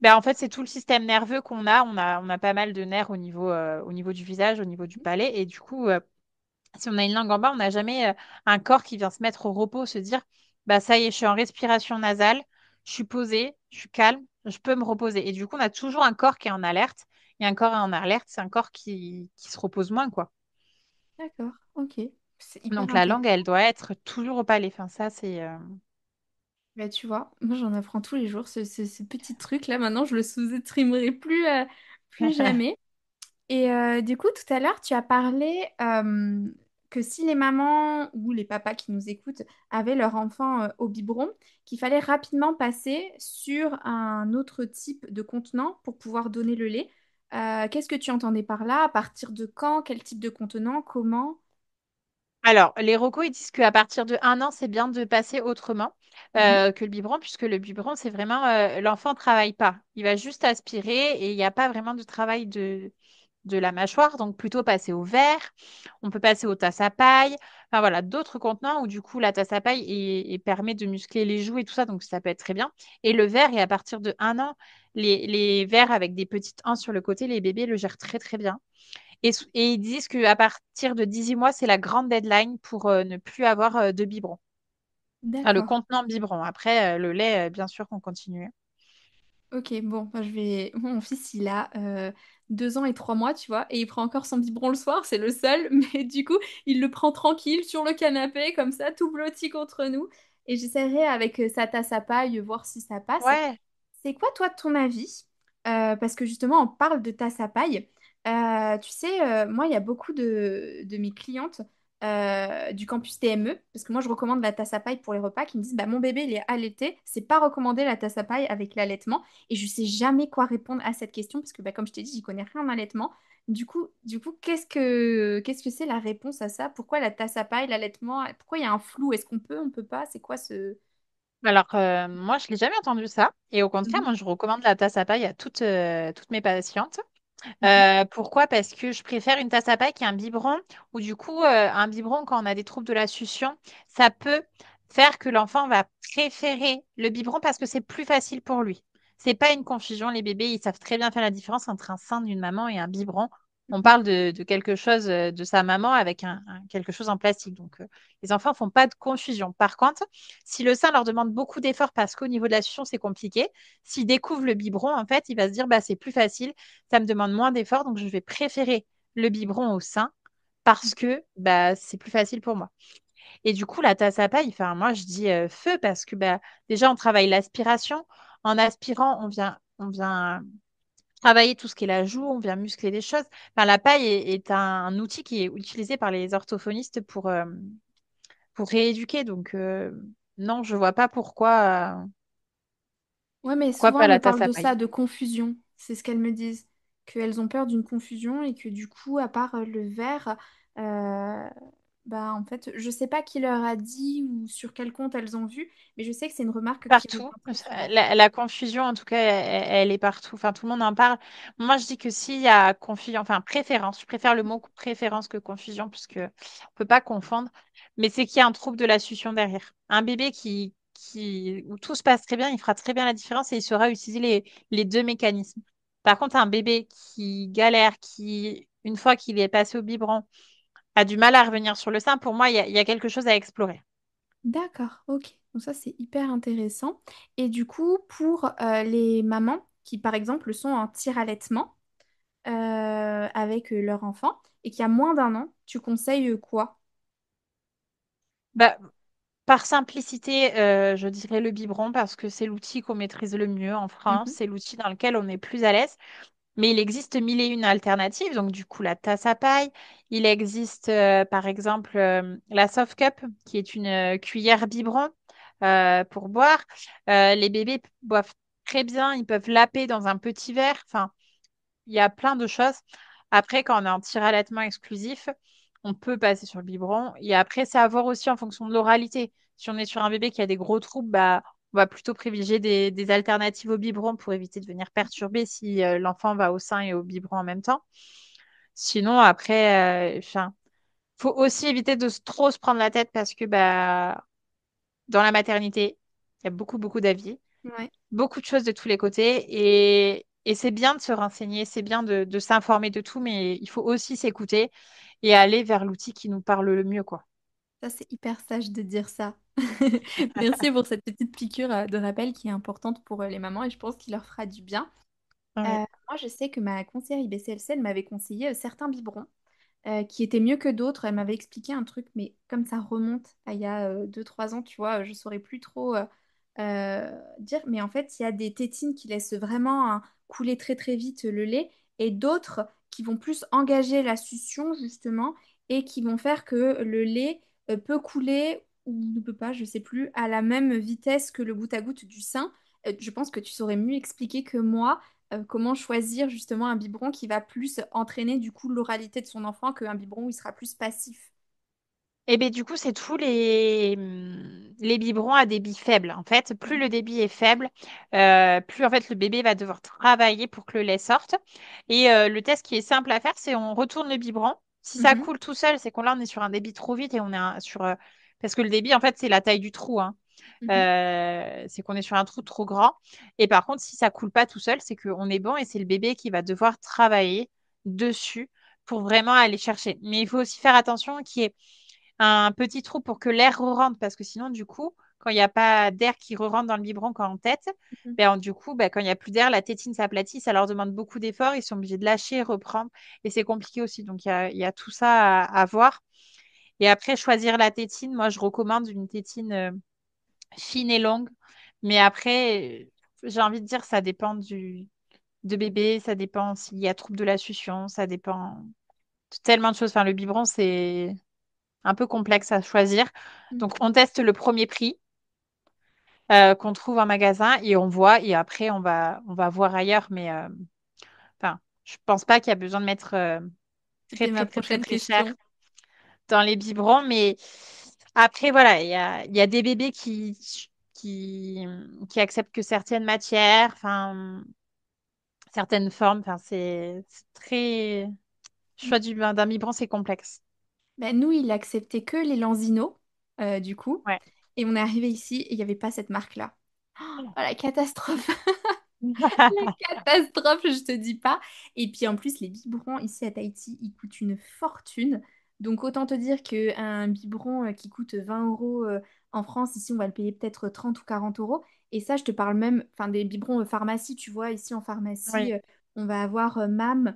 ben, en fait, c'est tout le système nerveux qu'on a. On a pas mal de nerfs au niveau du visage, au niveau du palais. Et du coup, si on a une langue en bas, on n'a jamais un corps qui vient se mettre au repos, se dire, bah ça y est, je suis en respiration nasale, je suis posée, je suis calme, je peux me reposer. Et du coup, on a toujours un corps qui est en alerte. Et un corps en alerte, c'est un corps qui se repose moins, quoi. D'accord. Ok. C'est hyper Donc la langue, intéressant. elle doit être toujours au palais. Enfin, ça, c'est... Bah, tu vois, moi j'en apprends tous les jours. Ce petit truc-là, maintenant, je le sous-exprimerai plus jamais. Et du coup, tout à l'heure, tu as parlé que si les mamans ou les papas qui nous écoutent avaient leur enfant au biberon, qu'il fallait rapidement passer sur un autre type de contenant pour pouvoir donner le lait. Qu'est-ce que tu entendais par là? À partir de quand? Quel type de contenant? Comment? Alors, les recos, ils disent qu'à partir de 1 an, c'est bien de passer autrement Mhm. que le biberon, puisque le biberon, c'est vraiment... l'enfant ne travaille pas. Il va juste aspirer et il n'y a pas vraiment de travail de la mâchoire, donc plutôt passer au verre. On peut passer au tasse à paille. Enfin voilà, d'autres contenants où du coup, la tasse à paille permet de muscler les joues et tout ça, donc ça peut être très bien. Et le verre, et à partir de 1 an, les verres avec des petites anses sur le côté, les bébés le gèrent très très bien. Et ils disent qu'à partir de 18 mois, c'est la grande deadline pour ne plus avoir de biberon. Enfin, le D'accord. contenant biberon. Après, le lait, bien sûr qu'on continue. Ok, bon, bah, je vais. Mon fils, il a 2 ans et 3 mois, tu vois, et il prend encore son biberon le soir, c'est le seul, mais du coup, il le prend tranquille sur le canapé, comme ça, tout blotti contre nous. Et j'essaierai avec sa tasse à paille, voir si ça passe. Ouais. C'est quoi, toi, ton avis? Parce que justement, on parle de tasse à paille. Tu sais, moi, il y a beaucoup de mes clientes du campus TME, parce que moi, je recommande la tasse à paille pour les repas, qui me disent, bah, mon bébé, il est allaité, c'est pas recommandé la tasse à paille avec l'allaitement. Et je sais jamais quoi répondre à cette question, parce que, bah, comme je t'ai dit, j'y connais rien en allaitement. Du coup, qu'est-ce que c'est la réponse à ça? Pourquoi la tasse à paille, l'allaitement? Pourquoi il y a un flou? Est-ce qu'on peut, on peut pas? C'est quoi ce... Alors, moi, je l'ai jamais entendu ça. Et au contraire, Mhm. moi, je recommande la tasse à paille à toutes mes patientes. Mhm. Pourquoi? Parce que je préfère une tasse à paille qu'un biberon, ou du coup, un biberon, quand on a des troubles de la succion, ça peut faire que l'enfant va préférer le biberon parce que c'est plus facile pour lui. C'est pas une confusion. Les bébés, ils savent très bien faire la différence entre un sein d'une maman et un biberon. On parle de quelque chose de sa maman avec quelque chose en plastique. Donc, les enfants font pas de confusion. Par contre, si le sein leur demande beaucoup d'efforts parce qu'au niveau de la succion, c'est compliqué, s'ils découvrent le biberon, en fait, il va se dire, bah, c'est plus facile, ça me demande moins d'efforts, donc je vais préférer le biberon au sein parce que bah, c'est plus facile pour moi. Et du coup, la tasse à paille, enfin, moi, je dis feu parce que bah, déjà, on travaille l'aspiration. En aspirant, on vient travailler tout ce qui est la joue, on vient muscler des choses. Enfin, la paille est un outil qui est utilisé par les orthophonistes pour rééduquer. Donc, non, je vois pas Ouais, mais pourquoi souvent pas elles la me tasse parlent à de paille. ça, de confusion. C'est ce qu'elles me disent. Qu'elles ont peur d'une confusion et que du coup, à part le verre, euh, bah en fait, je sais pas qui leur a dit ou sur quel compte elles ont vu, mais je sais que c'est une remarque qui revient Partout. très souvent. La confusion, en tout cas, elle est partout. Enfin, tout le monde en parle. Moi, je dis que s'il y a confusion, enfin, préférence, je préfère le mot préférence que confusion, puisque on peut pas confondre, mais c'est qu'il y a un trouble de la succion derrière. Un bébé où tout se passe très bien, il fera très bien la différence et il saura utiliser les deux mécanismes. Par contre, un bébé qui galère, qui, une fois qu'il est passé au biberon, a du mal à revenir sur le sein, pour moi, il y a quelque chose à explorer. D'accord, ok. Donc ça, c'est hyper intéressant. Et du coup, pour les mamans qui, par exemple, sont en tir-allaitement avec leur enfant et qui a moins d'un an, tu conseilles quoi? Bah, par simplicité, je dirais le biberon parce que c'est l'outil qu'on maîtrise le mieux en France, Mhm, c'est l'outil dans lequel on est plus à l'aise. Mais il existe mille et une alternatives, donc du coup la tasse à paille. Il existe par exemple la soft cup, qui est une cuillère biberon pour boire. Les bébés boivent très bien, ils peuvent laper dans un petit verre. Enfin, il y a plein de choses. Après, quand on est en tir-allaitement exclusif, on peut passer sur le biberon. Et après, c'est à voir aussi en fonction de l'oralité. Si on est sur un bébé qui a des gros troubles, bah, on va plutôt privilégier des alternatives au biberon pour éviter de venir perturber si l'enfant va au sein et au biberon en même temps. Sinon, après, enfin, faut aussi éviter de trop se prendre la tête parce que bah, dans la maternité, il y a beaucoup d'avis, ouais. beaucoup de choses de tous les côtés et c'est bien de se renseigner, c'est bien de s'informer de tout, mais il faut aussi s'écouter et aller vers l'outil qui nous parle le mieux, quoi. Ça, c'est hyper sage de dire ça. Merci pour cette petite piqûre de rappel qui est importante pour les mamans et je pense qu'il leur fera du bien. Oui. Moi, je sais que ma conseillère IBCLC, elle m'avait conseillé certains biberons qui étaient mieux que d'autres. Elle m'avait expliqué un truc, mais comme ça remonte à il y a 2-3 ans, tu vois, je saurais plus trop dire. Mais en fait, il y a des tétines qui laissent vraiment couler très très vite le lait et d'autres qui vont plus engager la succion, justement, et qui vont faire que le lait peut couler ou ne peut pas, je sais plus, à la même vitesse que le goutte à goutte du sein. Je pense que tu saurais mieux expliquer que moi comment choisir justement un biberon qui va plus entraîner du coup l'oralité de son enfant qu'un biberon où il sera plus passif. Et bien du coup, c'est tous les biberons à débit faible. En fait, plus le débit est faible, plus en fait le bébé va devoir travailler pour que le lait sorte. Et le test qui est simple à faire, c'est on retourne le biberon. Si ça Mhm, coule tout seul, c'est qu'on là on est sur un débit trop vite et on est sur parce que le débit en fait c'est la taille du trou, hein. mhm. C'est qu'on est sur un trou trop grand. Et par contre, si ça coule pas tout seul, c'est qu'on est bon et c'est le bébé qui va devoir travailler dessus pour vraiment aller chercher. Mais il faut aussi faire attention qu'il y ait un petit trou pour que l'air rentre parce que sinon, du coup, quand il n'y a pas d'air qui rentre dans le biberon quand on tète, Mhm. ben, du coup, ben, quand il n'y a plus d'air, la tétine s'aplatit, ça leur demande beaucoup d'efforts, ils sont obligés de lâcher et reprendre. Et c'est compliqué aussi. Donc, il y a tout ça à voir. Et après, choisir la tétine, moi, je recommande une tétine fine et longue. Mais après, j'ai envie de dire, ça dépend de bébé, ça dépend s'il y a trouble de la succion, ça dépend de tellement de choses. Enfin, le biberon, c'est un peu complexe à choisir. Donc, on teste le premier prix qu'on trouve en magasin et on voit. Et après, on va voir ailleurs. Mais enfin, je pense pas qu'il y a besoin de mettre C'était ma prochaine très cher question. dans les biberons. Mais après, voilà, il y a des bébés qui acceptent que certaines matières, enfin, certaines formes, enfin, c'est très... Choix d'un biberon, c'est complexe. Ben, nous, il acceptait que les Lanzino, du coup. Ouais. Et on est arrivé ici et il n'y avait pas cette marque-là. Oh, la catastrophe! La catastrophe, je te dis pas. Et puis en plus, les biberons ici à Tahiti, ils coûtent une fortune. Donc autant te dire qu'un biberon qui coûte 20 euros en France, ici on va le payer peut-être 30 ou 40 euros. Et ça, je te parle même enfin, des biberons pharmacie. Tu vois, ici en pharmacie, Oui. on va avoir MAM,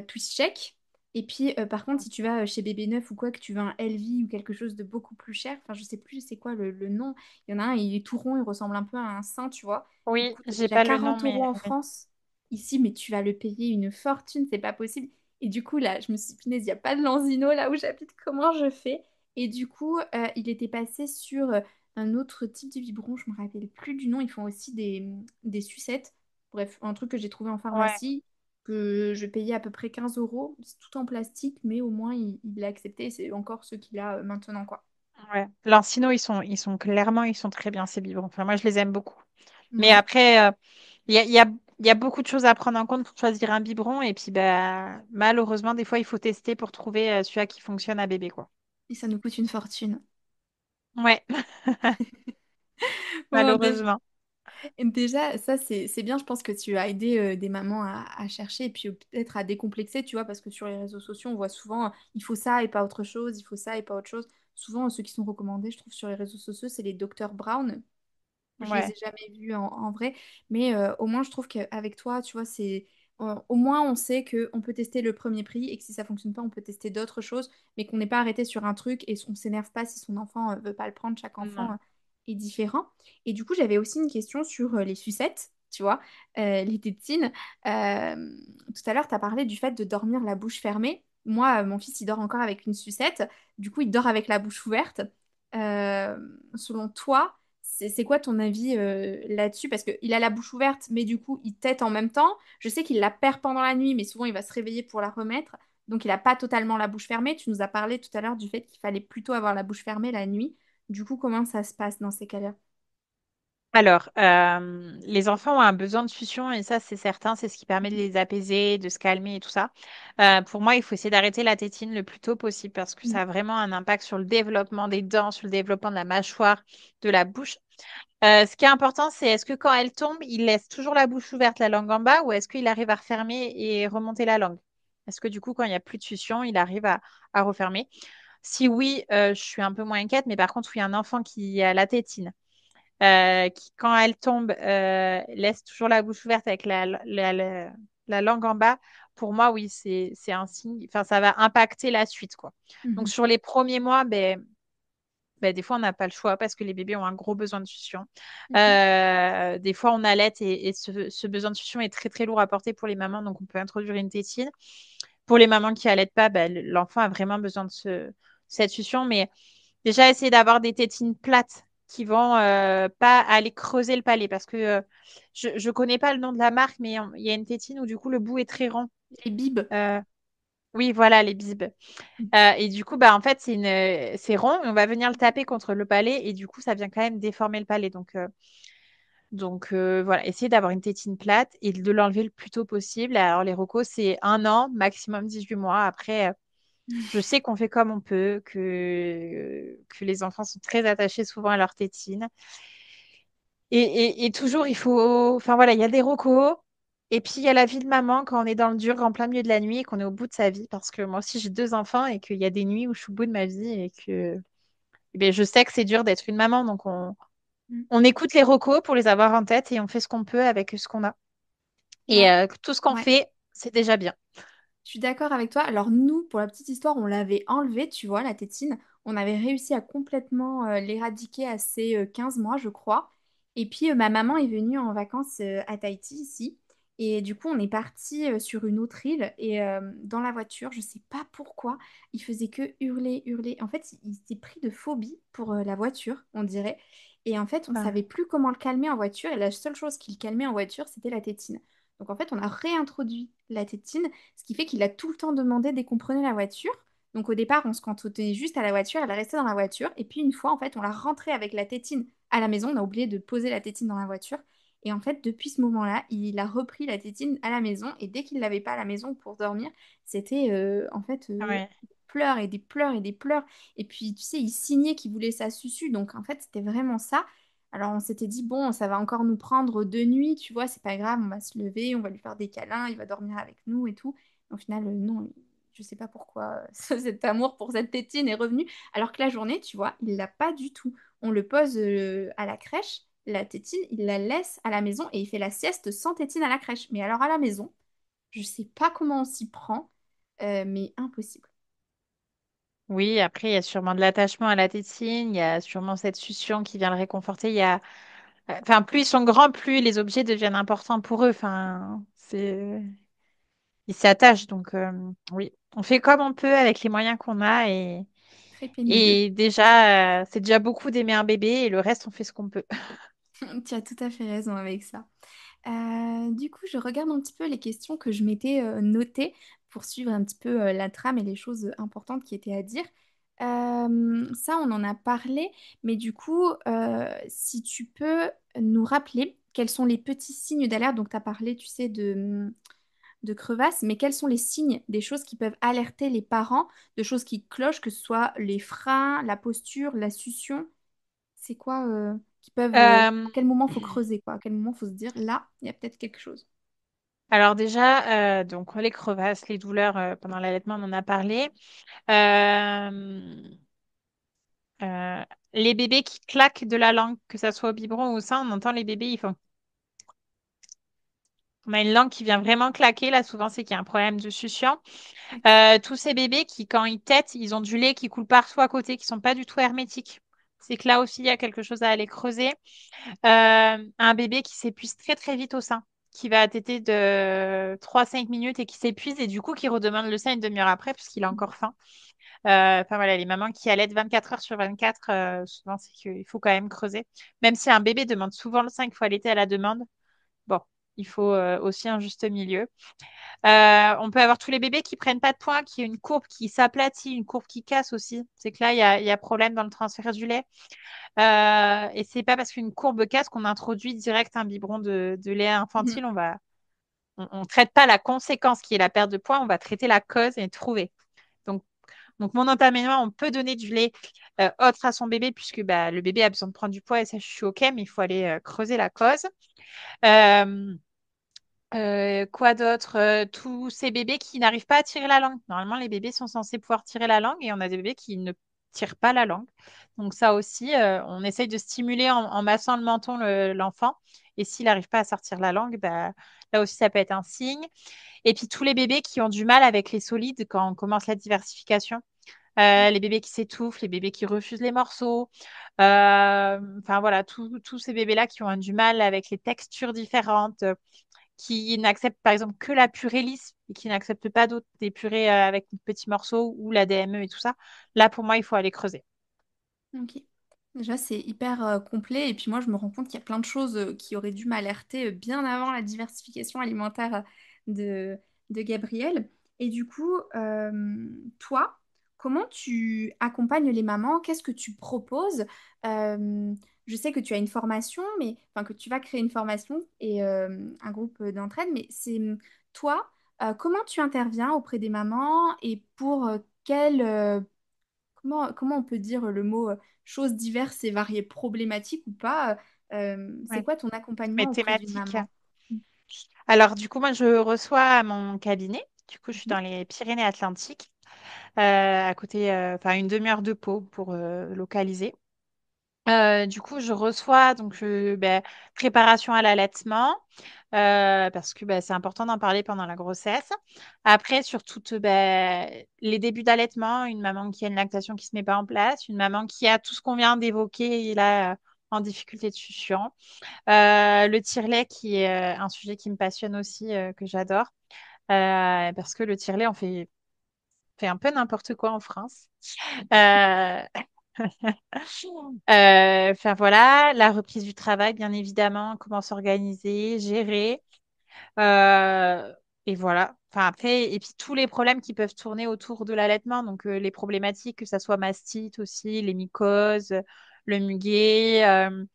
Twist Check. Et puis par contre, si tu vas chez Bébé Neuf ou quoi, que tu veux un LV ou quelque chose de beaucoup plus cher, enfin je sais plus c'est quoi le nom. Il y en a un, il est tout rond, il ressemble un peu à un sein, tu vois. Il Oui, coûte j'ai déjà pas le nom, 40 euros mais en oui. France. Ici, mais tu vas le payer une fortune, c'est pas possible. Et du coup, là, je me suis dit, punaise, il n'y a pas de Lanzino là où j'habite, comment je fais? Et du coup, il était passé sur un autre type de biberon, je me rappelle plus du nom. Ils font aussi des sucettes. Bref, un truc que j'ai trouvé en Ouais. pharmacie, que je payais à peu près 15 euros. C'est tout en plastique, mais au moins, il l'a accepté. C'est encore ce qu'il a maintenant, quoi. Ouais. Lancino, ils sont clairement, ils sont très bien, ces biberons. Enfin, moi, je les aime beaucoup. Mais Ouais. après, il y a beaucoup de choses à prendre en compte pour choisir un biberon. Et puis, bah, malheureusement, des fois, il faut tester pour trouver celui qui fonctionne à bébé, quoi. Et ça nous coûte une fortune. Ouais. Bon, malheureusement. déjà, ça, c'est bien. Je pense que tu as aidé des mamans à chercher et puis peut-être à décomplexer, tu vois, parce que sur les réseaux sociaux, on voit souvent il faut ça et pas autre chose, il faut ça et pas autre chose. Souvent, ceux qui sont recommandés, je trouve, sur les réseaux sociaux, c'est les docteurs Brown. Je les ai Ouais. jamais vus en vrai, mais au moins je trouve qu'avec toi, tu vois, c'est au moins on sait que on peut tester le premier prix et que si ça fonctionne pas, on peut tester d'autres choses, mais qu'on n'est pas arrêté sur un truc et on s'énerve pas si son enfant veut pas le prendre. Chaque enfant Non. est différent. Et du coup, j'avais aussi une question sur les sucettes, tu vois, les tétines. Tout à l'heure, tu as parlé du fait de dormir la bouche fermée. Moi, mon fils, il dort encore avec une sucette. Du coup, il dort avec la bouche ouverte. Euh, Selon toi, c'est quoi ton avis là-dessus? Parce qu'il a la bouche ouverte, mais du coup, il tète en même temps. Je sais qu'il la perd pendant la nuit, mais souvent, il va se réveiller pour la remettre. Donc, il n'a pas totalement la bouche fermée. Tu nous as parlé tout à l'heure du fait qu'il fallait plutôt avoir la bouche fermée la nuit. Du coup, comment ça se passe dans ces cas-là? Alors, les enfants ont un besoin de succion et ça, c'est certain, c'est ce qui permet de les apaiser, de se calmer et tout ça. Pour moi, il faut essayer d'arrêter la tétine le plus tôt possible parce que Mhm. ça a vraiment un impact sur le développement des dents, sur le développement de la mâchoire, de la bouche. Ce qui est important, c'est est-ce que quand elle tombe, il laisse toujours la bouche ouverte, la langue en bas, ou est-ce qu'il arrive à refermer et remonter la langue? Est-ce que du coup, quand il n'y a plus de succion, il arrive à refermer? Si oui, je suis un peu moins inquiète, mais par contre, oui, un enfant qui a la tétine qui, quand elle tombe, laisse toujours la bouche ouverte avec la langue en bas, pour moi, oui, c'est un signe. Enfin, ça va impacter la suite, quoi. Donc, Mhm. sur les premiers mois, des fois, on n'a pas le choix parce que les bébés ont un gros besoin de succion. Mhm. Des fois, on allait et ce besoin de succion est très, très lourd à porter pour les mamans, donc on peut introduire une tétine. Pour les mamans qui allaitent pas, l'enfant a vraiment besoin de cette succion, mais déjà, essayer d'avoir des tétines plates qui vont pas aller creuser le palais parce que je connais pas le nom de la marque, mais il y a une tétine où du coup le bout est très rond. Les bibes. Euh, oui, voilà, les bibes. Et du coup, en fait, c'est rond et on va venir le taper contre le palais et du coup, ça vient quand même déformer le palais. Donc, voilà, essayer d'avoir une tétine plate et de l'enlever le plus tôt possible. Alors, les recos, c'est 1 an, maximum 18 mois. Après, je sais qu'on fait comme on peut, que les enfants sont très attachés souvent à leur tétine. Et toujours, il faut. Enfin voilà, il y a des recos. Et puis, il y a la vie de maman quand on est dans le dur, en plein milieu de la nuit et qu'on est au bout de sa vie. Parce que moi aussi, j'ai 2 enfants et qu'il y a des nuits où je suis au bout de ma vie et que je sais que c'est dur d'être une maman. Donc, Mhm. on écoute les recos pour les avoir en tête et on fait ce qu'on peut avec ce qu'on a. Et Bah, tout ce qu'on ouais. fait, c'est déjà bien. Je suis d'accord avec toi. Alors nous, pour la petite histoire, on l'avait enlevée, tu vois, la tétine. On avait réussi à complètement l'éradiquer à ses 15 mois, je crois. Et puis ma maman est venue en vacances à Tahiti, ici. Et du coup, on est parti sur une autre île. Et dans la voiture, je sais pas pourquoi, il faisait que hurler, hurler. En fait, il s'est pris de phobie pour la voiture, on dirait. Et en fait, on Ah, savait plus comment le calmer en voiture. Et la seule chose qui le calmait en voiture, c'était la tétine. Donc en fait, on a réintroduit la tétine, ce qui fait qu'il a tout le temps demandé dès qu'on prenait la voiture. Donc au départ, on se cantonné juste à la voiture, elle restait dans la voiture. Et puis une fois, en fait, on l'a rentrée avec la tétine à la maison. On a oublié de poser la tétine dans la voiture. Et en fait, depuis ce moment-là, il a repris la tétine à la maison. Et dès qu'il l'avait pas à la maison pour dormir, c'était ouais. des pleurs et des pleurs et des pleurs. Et puis, tu sais, il signait qu'il voulait sa susu. Donc en fait, c'était vraiment ça. Alors on s'était dit, bon, ça va encore nous prendre 2 nuits, tu vois, c'est pas grave, on va se lever, on va lui faire des câlins, il va dormir avec nous et tout. Au final, non, je sais pas pourquoi cet amour pour cette tétine est revenu. Alors que la journée, tu vois, il l'a pas du tout. On le pose à la crèche, la tétine, il la laisse à la maison et il fait la sieste sans tétine à la crèche. Mais alors à la maison, je sais pas comment on s'y prend, mais impossible. Oui, après, il y a sûrement de l'attachement à la tétine, il y a sûrement cette succion qui vient le réconforter. Enfin, plus ils sont grands, plus les objets deviennent importants pour eux. Enfin, ils s'y attachent. Donc, oui, on fait comme on peut avec les moyens qu'on a. Très pénible. Et déjà, c'est déjà beaucoup d'aimer un bébé et le reste, on fait ce qu'on peut. Tu as tout à fait raison avec ça. Du coup, je regarde un petit peu les questions que je m'étais notées pour suivre un petit peu la trame et les choses importantes qui étaient à dire. Ça, on en a parlé, mais du coup, si tu peux nous rappeler quels sont les petits signes d'alerte. Donc, tu as parlé, tu sais, de crevasses, mais quels sont les signes des choses qui peuvent alerter les parents, de choses qui clochent, que ce soit les freins, la posture, la succion. C'est quoi qui peuvent... Euh, à quel moment faut creuser, quoi? À quel moment faut se dire, là, il y a peut-être quelque chose. alors déjà, donc les crevasses, les douleurs pendant l'allaitement, on en a parlé. Euh, euh, les bébés qui claquent de la langue, que ça soit au biberon ou au sein, on entend les bébés, ils font. On a une langue qui vient vraiment claquer. Là, souvent, c'est qu'il y a un problème de succion. Ok. Tous ces bébés qui, quand ils tètent, ils ont du lait qui coule partout à côté, qui sont pas du tout hermétiques. C'est que là aussi, il y a quelque chose à aller creuser. Un bébé qui s'épuise très très vite au sein, qui va téter de 3 à 5 minutes et qui s'épuise et du coup qui redemande le sein une demi-heure après puisqu'il a encore faim. Enfin voilà, les mamans qui allaitent 24 heures sur 24, souvent c'est qu'il faut quand même creuser. Même si un bébé demande souvent le sein, il faut allaiter à la demande. Bon, il faut aussi un juste milieu. On peut avoir tous les bébés qui prennent pas de poids, qui ont une courbe qui s'aplatit, une courbe qui casse aussi. C'est que là, il y a problème dans le transfert du lait. Et c'est pas parce qu'une courbe casse qu'on introduit direct un biberon de lait Mhm. infantile. On traite pas la conséquence qui est la perte de poids, on va traiter la cause et trouver. Donc, donc momentanément, on peut donner du lait autre à son bébé puisque bah, le bébé a besoin de prendre du poids et ça, je suis OK, mais il faut aller creuser la cause. Euh, quoi d'autre? Tous ces bébés qui n'arrivent pas à tirer la langue. Normalement, les bébés sont censés pouvoir tirer la langue et on a des bébés qui ne tirent pas la langue. Donc ça aussi, on essaye de stimuler en massant le menton l'enfant. Et s'il n'arrive pas à sortir la langue, bah, là aussi, ça peut être un signe. Et puis tous les bébés qui ont du mal avec les solides quand on commence la diversification. Les bébés qui s'étouffent, les bébés qui refusent les morceaux. Enfin voilà, tous ces bébés-là qui ont du mal avec les textures différentes, qui n'acceptent par exemple que la purée lisse et qui n'acceptent pas d'autres, des purées avec des petits morceaux ou la DME et tout ça, là pour moi il faut aller creuser. Ok. Déjà, c'est hyper complet. Et puis moi, je me rends compte qu'il y a plein de choses qui auraient dû m'alerter bien avant la diversification alimentaire de, de Gabriel. Et du coup, toi, comment tu accompagnes les mamans? Qu'est-ce que tu proposes? Je sais que tu as une formation, mais enfin que tu vas créer une formation et un groupe d'entraide, mais c'est toi, comment tu interviens auprès des mamans et pour quelle comment on peut dire le mot choses diverses et variées problématiques ou pas? C'est Ouais. quoi ton accompagnement Mes auprès d'une thématiques. maman? Alors du coup moi je reçois à mon cabinet, du coup je suis Mhm. dans les Pyrénées-Atlantiques, à côté, enfin une demi-heure de Pau pour localiser. Du coup, je reçois donc ben, préparation à l'allaitement parce que ben, c'est important d'en parler pendant la grossesse. Après, sur toutes ben, les débuts d'allaitement, une maman qui a une lactation qui se met pas en place, une maman qui a tout ce qu'on vient d'évoquer et là en difficulté de succion. Le tire-lait qui est un sujet qui me passionne aussi, que j'adore parce que le tire-lait, fait un peu n'importe quoi en France. Euh, Enfin voilà, la reprise du travail, bien évidemment, comment s'organiser, gérer. euh, et voilà. Enfin après, et puis tous les problèmes qui peuvent tourner autour de l'allaitement, donc les problématiques, que ça soit mastite aussi, les mycoses, le muguet, euh,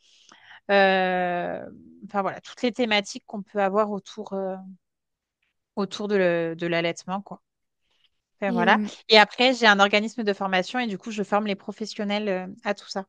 enfin voilà, toutes les thématiques qu'on peut avoir autour de l'allaitement, quoi. Enfin, Et voilà. Et après, j'ai un organisme de formation et du coup, je forme les professionnels à tout ça.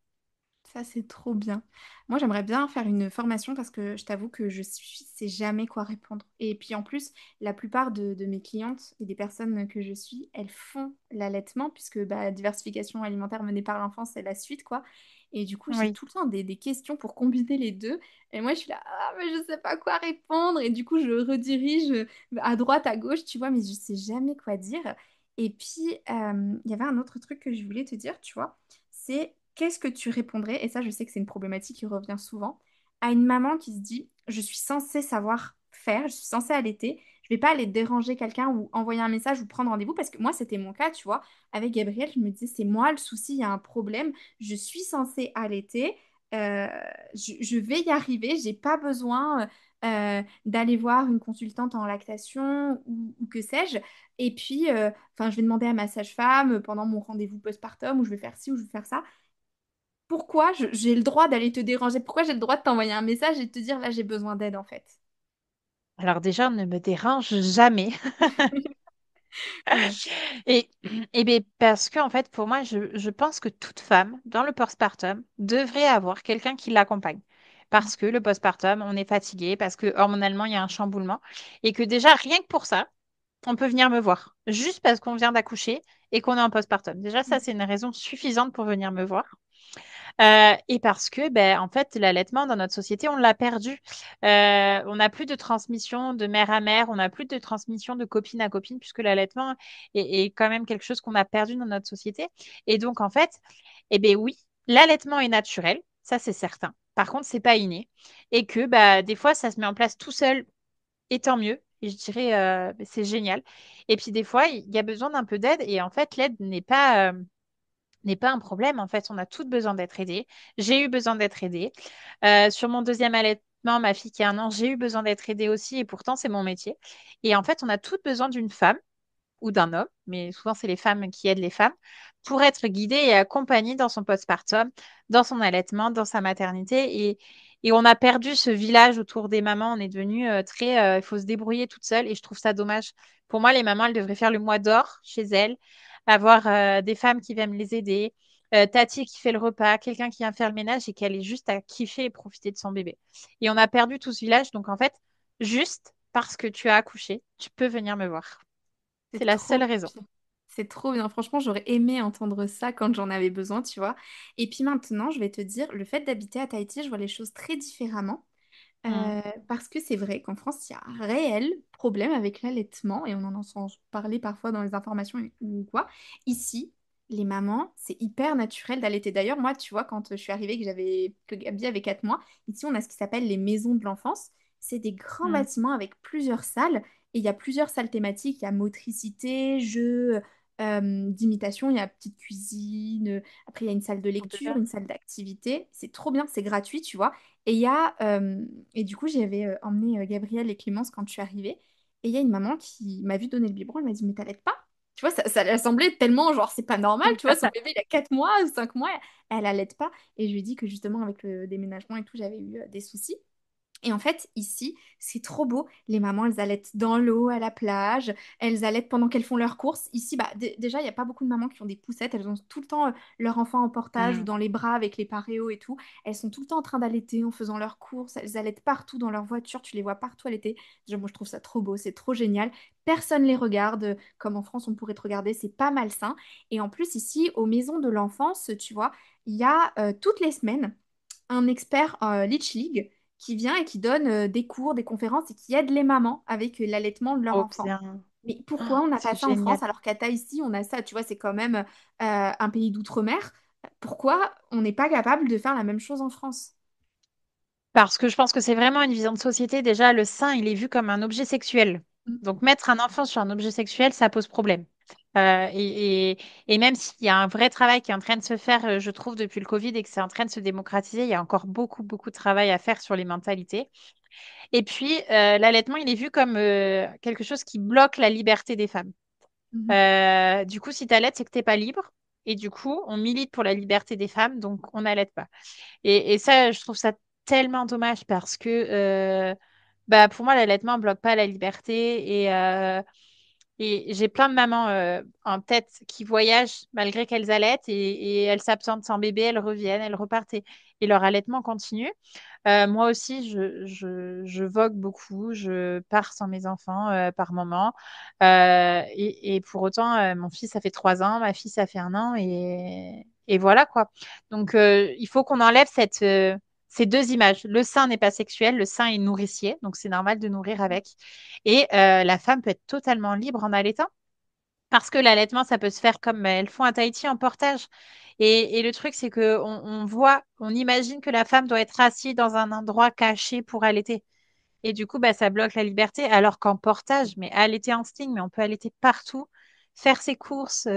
ça, c'est trop bien. Moi, j'aimerais bien faire une formation parce que je t'avoue que je sais jamais quoi répondre. Et puis en plus, la plupart de mes clientes et des personnes que je suis, elles font l'allaitement puisque bah, diversification alimentaire menée par l'enfant, c'est la suite, quoi. Et du coup, j'ai Oui. tout le temps des questions pour combiner les deux. Et moi, je suis là, ah, mais je sais pas quoi répondre. Et du coup, je redirige à droite, à gauche, tu vois, mais je sais jamais quoi dire. Et puis, il y avait un autre truc que je voulais te dire, tu vois, c'est qu'est-ce que tu répondrais, et ça je sais que c'est une problématique qui revient souvent, à une maman qui se dit, je suis censée savoir faire, je suis censée allaiter, je vais pas aller déranger quelqu'un ou envoyer un message ou prendre rendez-vous, parce que moi c'était mon cas, tu vois, avec Gabriel, je me disais, c'est moi le souci, il y a un problème, je suis censée allaiter, euh, je vais y arriver, j'ai pas besoin d'aller voir une consultante en lactation ou que sais-je. Et puis, enfin, je vais demander à ma sage-femme pendant mon rendez-vous postpartum où je vais faire ci ou je vais faire ça. Pourquoi j'ai le droit d'aller te déranger? Pourquoi j'ai le droit de t'envoyer un message et de te dire là j'ai besoin d'aide en fait? Alors déjà, on ne me dérange jamais. Ouais. Et, et ben, parce que, en fait, pour moi, je pense que toute femme, dans le postpartum, devrait avoir quelqu'un qui l'accompagne. Parce que le postpartum, on est fatigué, parce que hormonalement, il y a un chamboulement. Et que déjà, rien que pour ça, on peut venir me voir. Juste parce qu'on vient d'accoucher et qu'on est en postpartum. Déjà, ça, c'est une raison suffisante pour venir me voir. Et parce que, ben, en fait, l'allaitement dans notre société, on l'a perdu. On n'a plus de transmission de mère à mère, on n'a plus de transmission de copine à copine, puisque l'allaitement est quand même quelque chose qu'on a perdu dans notre société. Et donc, en fait, eh ben oui, l'allaitement est naturel, ça c'est certain. Par contre, c'est pas inné. Et que bah, des fois, ça se met en place tout seul, et tant mieux. Et je dirais, c'est génial. Et puis des fois, il y a besoin d'un peu d'aide. Et en fait, l'aide n'est pas un problème. En fait, on a toutes besoin d'être aidées. J'ai eu besoin d'être aidée. Sur mon deuxième allaitement, ma fille qui a 1 an, j'ai eu besoin d'être aidée aussi. Et pourtant, c'est mon métier. Et en fait, on a toutes besoin d'une femme ou d'un homme, mais souvent, c'est les femmes qui aident les femmes, pour être guidée et accompagnée dans son postpartum, dans son allaitement, dans sa maternité. Et on a perdu ce village autour des mamans. On est devenu très, il faut se débrouiller toute seule. Et je trouve ça dommage. Pour moi, les mamans, elles devraient faire le mois d'or chez elles, avoir des femmes qui viennent les aider, Tati qui fait le repas, quelqu'un qui vient faire le ménage et qu'elle est juste à kiffer et profiter de son bébé. Et on a perdu tout ce village. Donc, en fait, juste parce que tu as accouché, tu peux venir me voir. C'est C'est la trop seule raison. bien. C'est trop bien. Franchement, j'aurais aimé entendre ça quand j'en avais besoin, tu vois. Et puis maintenant, je vais te dire, le fait d'habiter à Tahiti, je vois les choses très différemment. Mm. Parce que c'est vrai qu'en France, il y a un réel problème avec l'allaitement et on en entend parler parfois dans les informations ou quoi. Ici, les mamans, c'est hyper naturel d'allaiter. D'ailleurs, moi, tu vois, quand je suis arrivée, que Gabi avait 4 mois, ici, on a ce qui s'appelle les maisons de l'enfance. C'est des grands Mm. bâtiments avec plusieurs salles et il y a plusieurs salles thématiques. Il y a motricité, jeux, d'imitation, il y a petite cuisine. Après, il y a une salle de Trop lecture, bien. une salle d'activité. C'est trop bien, c'est gratuit, tu vois. Et et du coup, j'avais emmené Gabriel et Clémence quand je suis arrivée. Et il y a une maman qui m'a vu donner le biberon, elle m'a dit, mais t'allaites pas? Tu vois, ça lui a semblé tellement, genre, c'est pas normal, tu vois, son bébé, il a 4 mois ou 5 mois, elle allaite pas. Et je lui ai dit que justement, avec le déménagement et tout, j'avais eu des soucis. Et en fait, ici, c'est trop beau. Les mamans, elles allaitent dans l'eau, à la plage. Elles allaitent pendant qu'elles font leurs courses. Ici, bah, déjà, il n'y a pas beaucoup de mamans qui ont des poussettes. Elles ont tout le temps leur enfant en portage ou Mm. dans les bras avec les paréos et tout. Elles sont tout le temps en train d'allaiter en faisant leurs courses. Elles allaitent partout dans leur voiture. Tu les vois partout allaiter. Déjà, moi, je trouve ça trop beau. C'est trop génial. Personne les regarde. Comme en France, on pourrait te regarder. C'est pas malsain. Et en plus, ici, aux maisons de l'enfance, tu vois, il y a toutes les semaines un expert Leech League qui vient et qui donne des cours, des conférences et qui aide les mamans avec l'allaitement de leur Trop enfant. bien. Mais Oh, pourquoi on n'a pas c'est ça en génial. France alors qu'à Tahiti, on a ça, tu vois, c'est quand même un pays d'outre-mer. Pourquoi on n'est pas capable de faire la même chose en France? Parce que je pense que c'est vraiment une vision de société. Déjà, le sein, il est vu comme un objet sexuel. Mm. Donc, mettre un enfant sur un objet sexuel, ça pose problème. Et même s'il y a un vrai travail qui est en train de se faire, je trouve, depuis le Covid et que c'est en train de se démocratiser, il y a encore beaucoup, beaucoup de travail à faire sur les mentalités. Et puis, l'allaitement, il est vu comme quelque chose qui bloque la liberté des femmes. Mhm. Du coup, si tu allaites, c'est que tu n'es pas libre. Et du coup, on milite pour la liberté des femmes, donc on n'allaite pas. Et ça, je trouve ça tellement dommage parce que bah, pour moi, l'allaitement ne bloque pas la liberté. Et j'ai plein de mamans en tête qui voyagent malgré qu'elles allaitent et elles s'absentent sans bébé, elles reviennent, elles repartent et leur allaitement continue. Moi aussi, je vogue beaucoup, je pars sans mes enfants par moment. Et pour autant, mon fils, ça fait 3 ans, ma fille, ça fait 1 an et voilà quoi. Donc, il faut qu'on enlève ces deux images. Le sein n'est pas sexuel, le sein est nourricier, donc c'est normal de nourrir avec. Et la femme peut être totalement libre en allaitant. Parce que l'allaitement, ça peut se faire comme elles font à Tahiti en portage. Et le truc, c'est que on voit, on imagine que la femme doit être assise dans un endroit caché pour allaiter. Et du coup, bah, ça bloque la liberté. Alors qu'en portage, mais allaiter en sting, mais on peut allaiter partout, faire ses courses,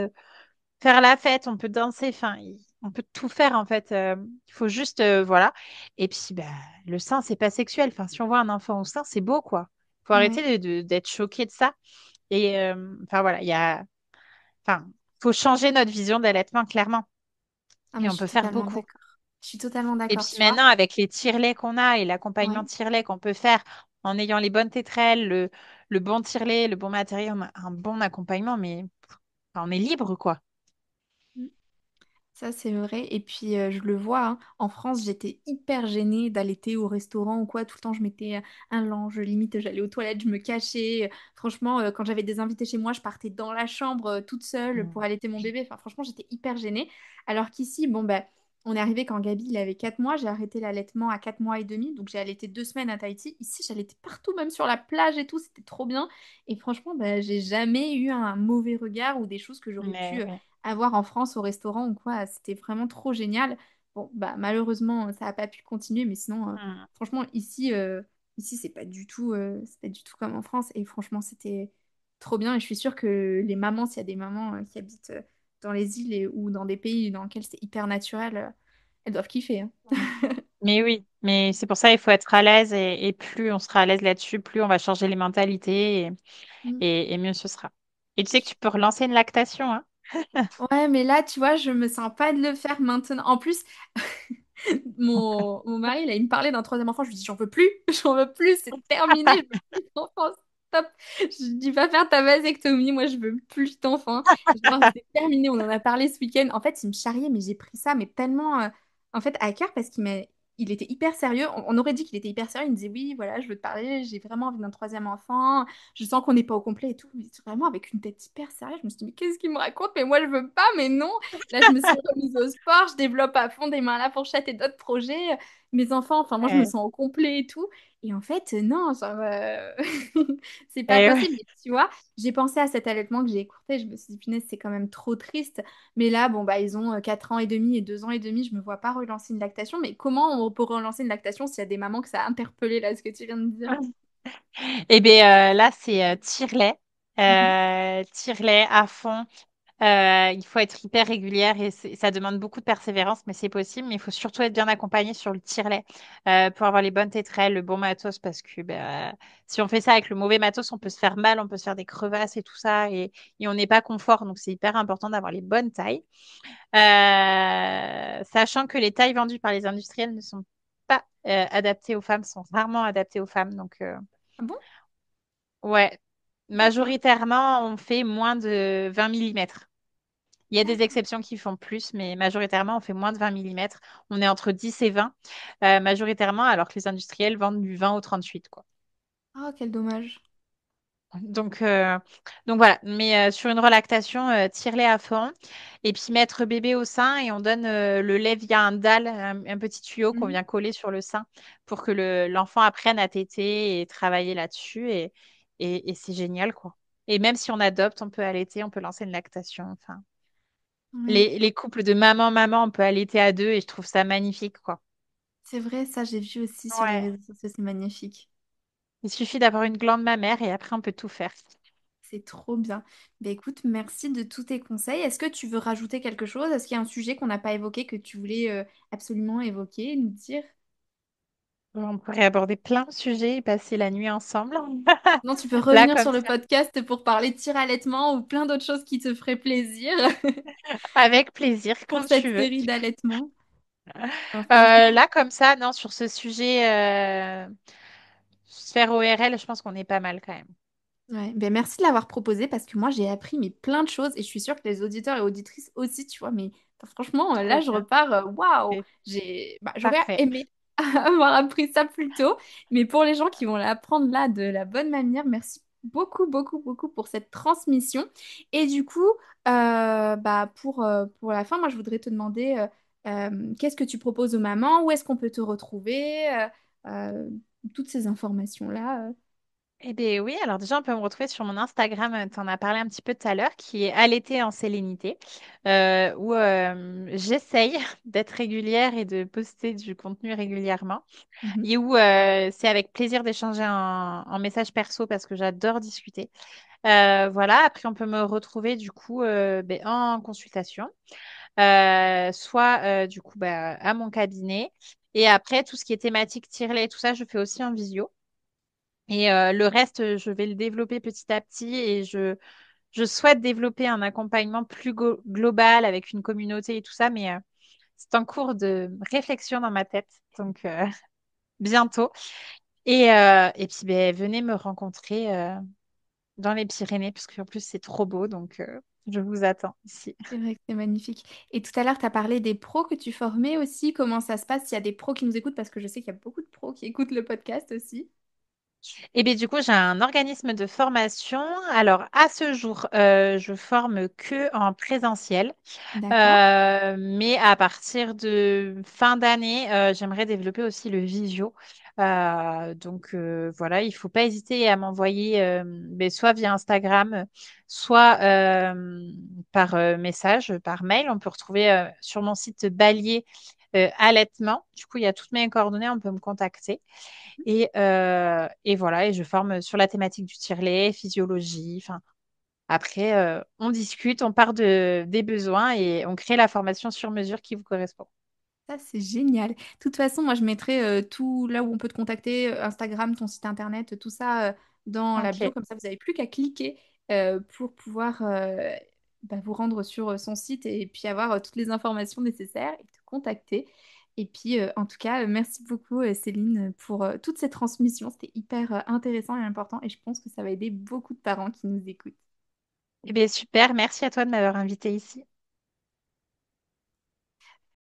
faire la fête, on peut danser, enfin, on peut tout faire en fait. Il faut juste, voilà. Et puis, bah, le sein, c'est pas sexuel. Enfin, si on voit un enfant au sein, c'est beau, quoi. Faut Ouais. arrêter d'être choqué de ça. Et enfin, voilà, enfin, faut changer notre vision d'allaitement, clairement. Ah, Et mais je on suis peut faire totalement beaucoup. d'accord. Je suis totalement Et d'accord, puis tu vois. maintenant, avec les tire-laits qu'on a et l'accompagnement Ouais. tire-lait qu'on peut faire, en ayant les bonnes tétrelles, le bon tire-lait, le bon matériel, on a un bon accompagnement, mais enfin, on est libre, quoi. Ça, c'est vrai. Et puis, je le vois, hein. En France, j'étais hyper gênée d'allaiter au restaurant ou quoi. Tout le temps, je mettais un linge, limite, j'allais aux toilettes, je me cachais. Franchement, quand j'avais des invités chez moi, je partais dans la chambre toute seule pour Mm. allaiter mon bébé. Enfin, franchement, j'étais hyper gênée. Alors qu'ici, bon, ben, on est arrivé quand Gabi, il avait 4 mois. J'ai arrêté l'allaitement à 4 mois et demi. Donc, j'ai allaité 2 semaines à Tahiti. Ici, j'allaitais partout, même sur la plage et tout. C'était trop bien. Et franchement, ben, j'ai jamais eu un mauvais regard ou des choses que j'aurais Mais pu oui. avoir en France au restaurant ou quoi. C'était vraiment trop génial. Bon, bah malheureusement, ça n'a pas pu continuer, mais sinon, Mm. franchement, ici, c'est pas du tout comme en France. Et franchement, c'était trop bien. Et je suis sûre que les mamans, s'il y a des mamans qui habitent dans les îles ou dans des pays dans lesquels c'est hyper naturel, elles doivent kiffer, hein. Mais oui, mais c'est pour ça il faut être à l'aise et plus on sera à l'aise là-dessus, plus on va changer les mentalités Mm. et mieux ce sera. Et tu sais que tu peux relancer une lactation, hein? Ouais, mais là, tu vois, je me sens pas de le faire maintenant. En plus, mon mari, là, il me parlait d'un troisième enfant. Je lui dis, j'en veux plus, j'en veux plus, c'est terminé, je veux plus d'enfant, stop. Je lui dis, pas faire ta vasectomie, moi, je veux plus d'enfant. Genre, c'est terminé, on en a parlé ce week-end. En fait, il me charriait, mais j'ai pris ça, mais tellement, en fait, à cœur, parce il était hyper sérieux. On aurait dit qu'il était hyper sérieux. Il me disait, oui, voilà, je veux te parler, j'ai vraiment envie d'un troisième enfant. Je sens qu'on n'est pas au complet et tout. Mais vraiment avec une tête hyper sérieuse. Je me suis dit, mais qu'est-ce qu'il me raconte? Mais moi, je veux pas, mais non. Là, je me suis remise au sport, je développe à fond des mains à la fourchette et d'autres projets. Mes enfants, enfin, moi, je me Ouais. sens au complet et tout. Et en fait, non, genre, c'est pas Eh ouais. possible. Mais tu vois, j'ai pensé à cet allaitement que j'ai écourté. Je me suis dit, punaise, c'est quand même trop triste. Mais là, bon, bah, ils ont 4 ans et demi et 2 ans et demi. Je me vois pas relancer une lactation. Mais comment on peut relancer une lactation s'il y a des mamans que ça a interpellé, là, ce que tu viens de dire? Eh bien là, c'est tire-lait. Mhm. Tire-lait à fond. Il faut être hyper régulière et ça demande beaucoup de persévérance, mais c'est possible. Mais il faut surtout être bien accompagné sur le tire-lait pour avoir les bonnes tétrelles, le bon matos, parce que si on fait ça avec le mauvais matos, on peut se faire mal, on peut se faire des crevasses et tout ça, et on n'est pas confort. Donc c'est hyper important d'avoir les bonnes tailles. Sachant que les tailles vendues par les industriels ne sont pas adaptées aux femmes, sont rarement adaptées aux femmes. Donc Ah bon? ouais, D'accord. majoritairement, on fait moins de 20 millimètres. Il y a des D'accord. exceptions qui font plus, mais majoritairement, on fait moins de 20 millimètres. On est entre 10 et 20, majoritairement, alors que les industriels vendent du 20 au 38, quoi. Ah, quel dommage. Donc, euh, donc voilà, mais sur une relactation, tire-lait à fond et puis mettre bébé au sein et on donne le lait via un dalle, un petit tuyau qu'on Mhm. vient coller sur le sein pour que l'enfant apprenne à téter et travailler là-dessus et c'est génial, quoi. Et même si on adopte, on peut allaiter, on peut lancer une lactation. Enfin, Ouais. les couples de maman-maman, on peut allaiter à deux et je trouve ça magnifique, quoi. C'est vrai, ça, j'ai vu aussi sur les Ouais. réseaux sociaux, c'est magnifique. Il suffit d'avoir une glande mammaire et après on peut tout faire. C'est trop bien. Ben écoute, merci de tous tes conseils. Est-ce que tu veux rajouter quelque chose? Est-ce qu'il y a un sujet qu'on n'a pas évoqué que tu voulais absolument évoquer, nous dire? On pourrait aborder plein de sujets et passer la nuit ensemble. Non, tu peux Là, revenir comme sur le ça, podcast pour parler de tir allaitement ou plein d'autres choses qui te feraient plaisir avec plaisir, pour quand tu cette veux. série d'allaitement. Alors, franchement, Là, comme ça, non, sur ce sujet, sphère ORL, je pense qu'on est pas mal quand même. ouais. Ben, merci de l'avoir proposé parce que moi, j'ai appris mais, plein de choses et je suis sûre que les auditeurs et auditrices aussi, tu vois. Mais enfin, franchement, là, Trop je bien. repars, waouh, C'est j'aurais parfait. aimé avoir appris ça plus tôt. Mais pour les gens qui vont l'apprendre là de la bonne manière, merci beaucoup, beaucoup, beaucoup pour cette transmission. Et du coup, pour la fin, moi, je voudrais te demander qu'est-ce que tu proposes aux mamans, où est-ce qu'on peut te retrouver, euh, toutes ces informations-là. Eh bien oui, alors déjà, on peut me retrouver sur mon Instagram, tu en as parlé un petit peu tout à l'heure, qui est Allaiter en sélénité, où j'essaye d'être régulière et de poster du contenu régulièrement, Mhm. et où c'est avec plaisir d'échanger en message perso parce que j'adore discuter. Voilà, après, on peut me retrouver du coup en consultation, soit du coup à mon cabinet, et après, tout ce qui est thématique tire-lait, tout ça, je fais aussi en visio. Et le reste, je vais le développer petit à petit et je souhaite développer un accompagnement plus global avec une communauté et tout ça, mais c'est en cours de réflexion dans ma tête, donc bientôt. Et puis, ben, venez me rencontrer dans les Pyrénées, parce qu'en plus, c'est trop beau. Donc, je vous attends ici. C'est vrai que c'est magnifique. Et tout à l'heure, tu as parlé des pros que tu formais aussi. Comment ça se passe s'il y a des pros qui nous écoutent? Parce que je sais qu'il y a beaucoup de pros qui écoutent le podcast aussi. Et bien, du coup, j'ai un organisme de formation. Alors, à ce jour, je forme que en présentiel. D'accord. Mais à partir de fin d'année, j'aimerais développer aussi le visio. Donc voilà, il faut pas hésiter à m'envoyer ben, soit via Instagram, soit par message, par mail. On peut retrouver sur mon site Balier Allaitement. Du coup, il y a toutes mes coordonnées, on peut me contacter. Et voilà, et je forme sur la thématique du tire-lait, physiologie. Enfin, après, on discute, on part des besoins et on crée la formation sur mesure qui vous correspond. Ça, c'est génial. De toute façon, moi, je mettrai tout là où on peut te contacter, Instagram, ton site internet, tout ça dans la bio. Ok. Comme ça, vous n'avez plus qu'à cliquer pour pouvoir vous rendre sur son site et puis avoir toutes les informations nécessaires et te contacter. Et puis, en tout cas, merci beaucoup, Céline, pour toutes ces transmissions. C'était hyper intéressant et important et je pense que ça va aider beaucoup de parents qui nous écoutent. Eh bien, super. Merci à toi de m'avoir invité ici.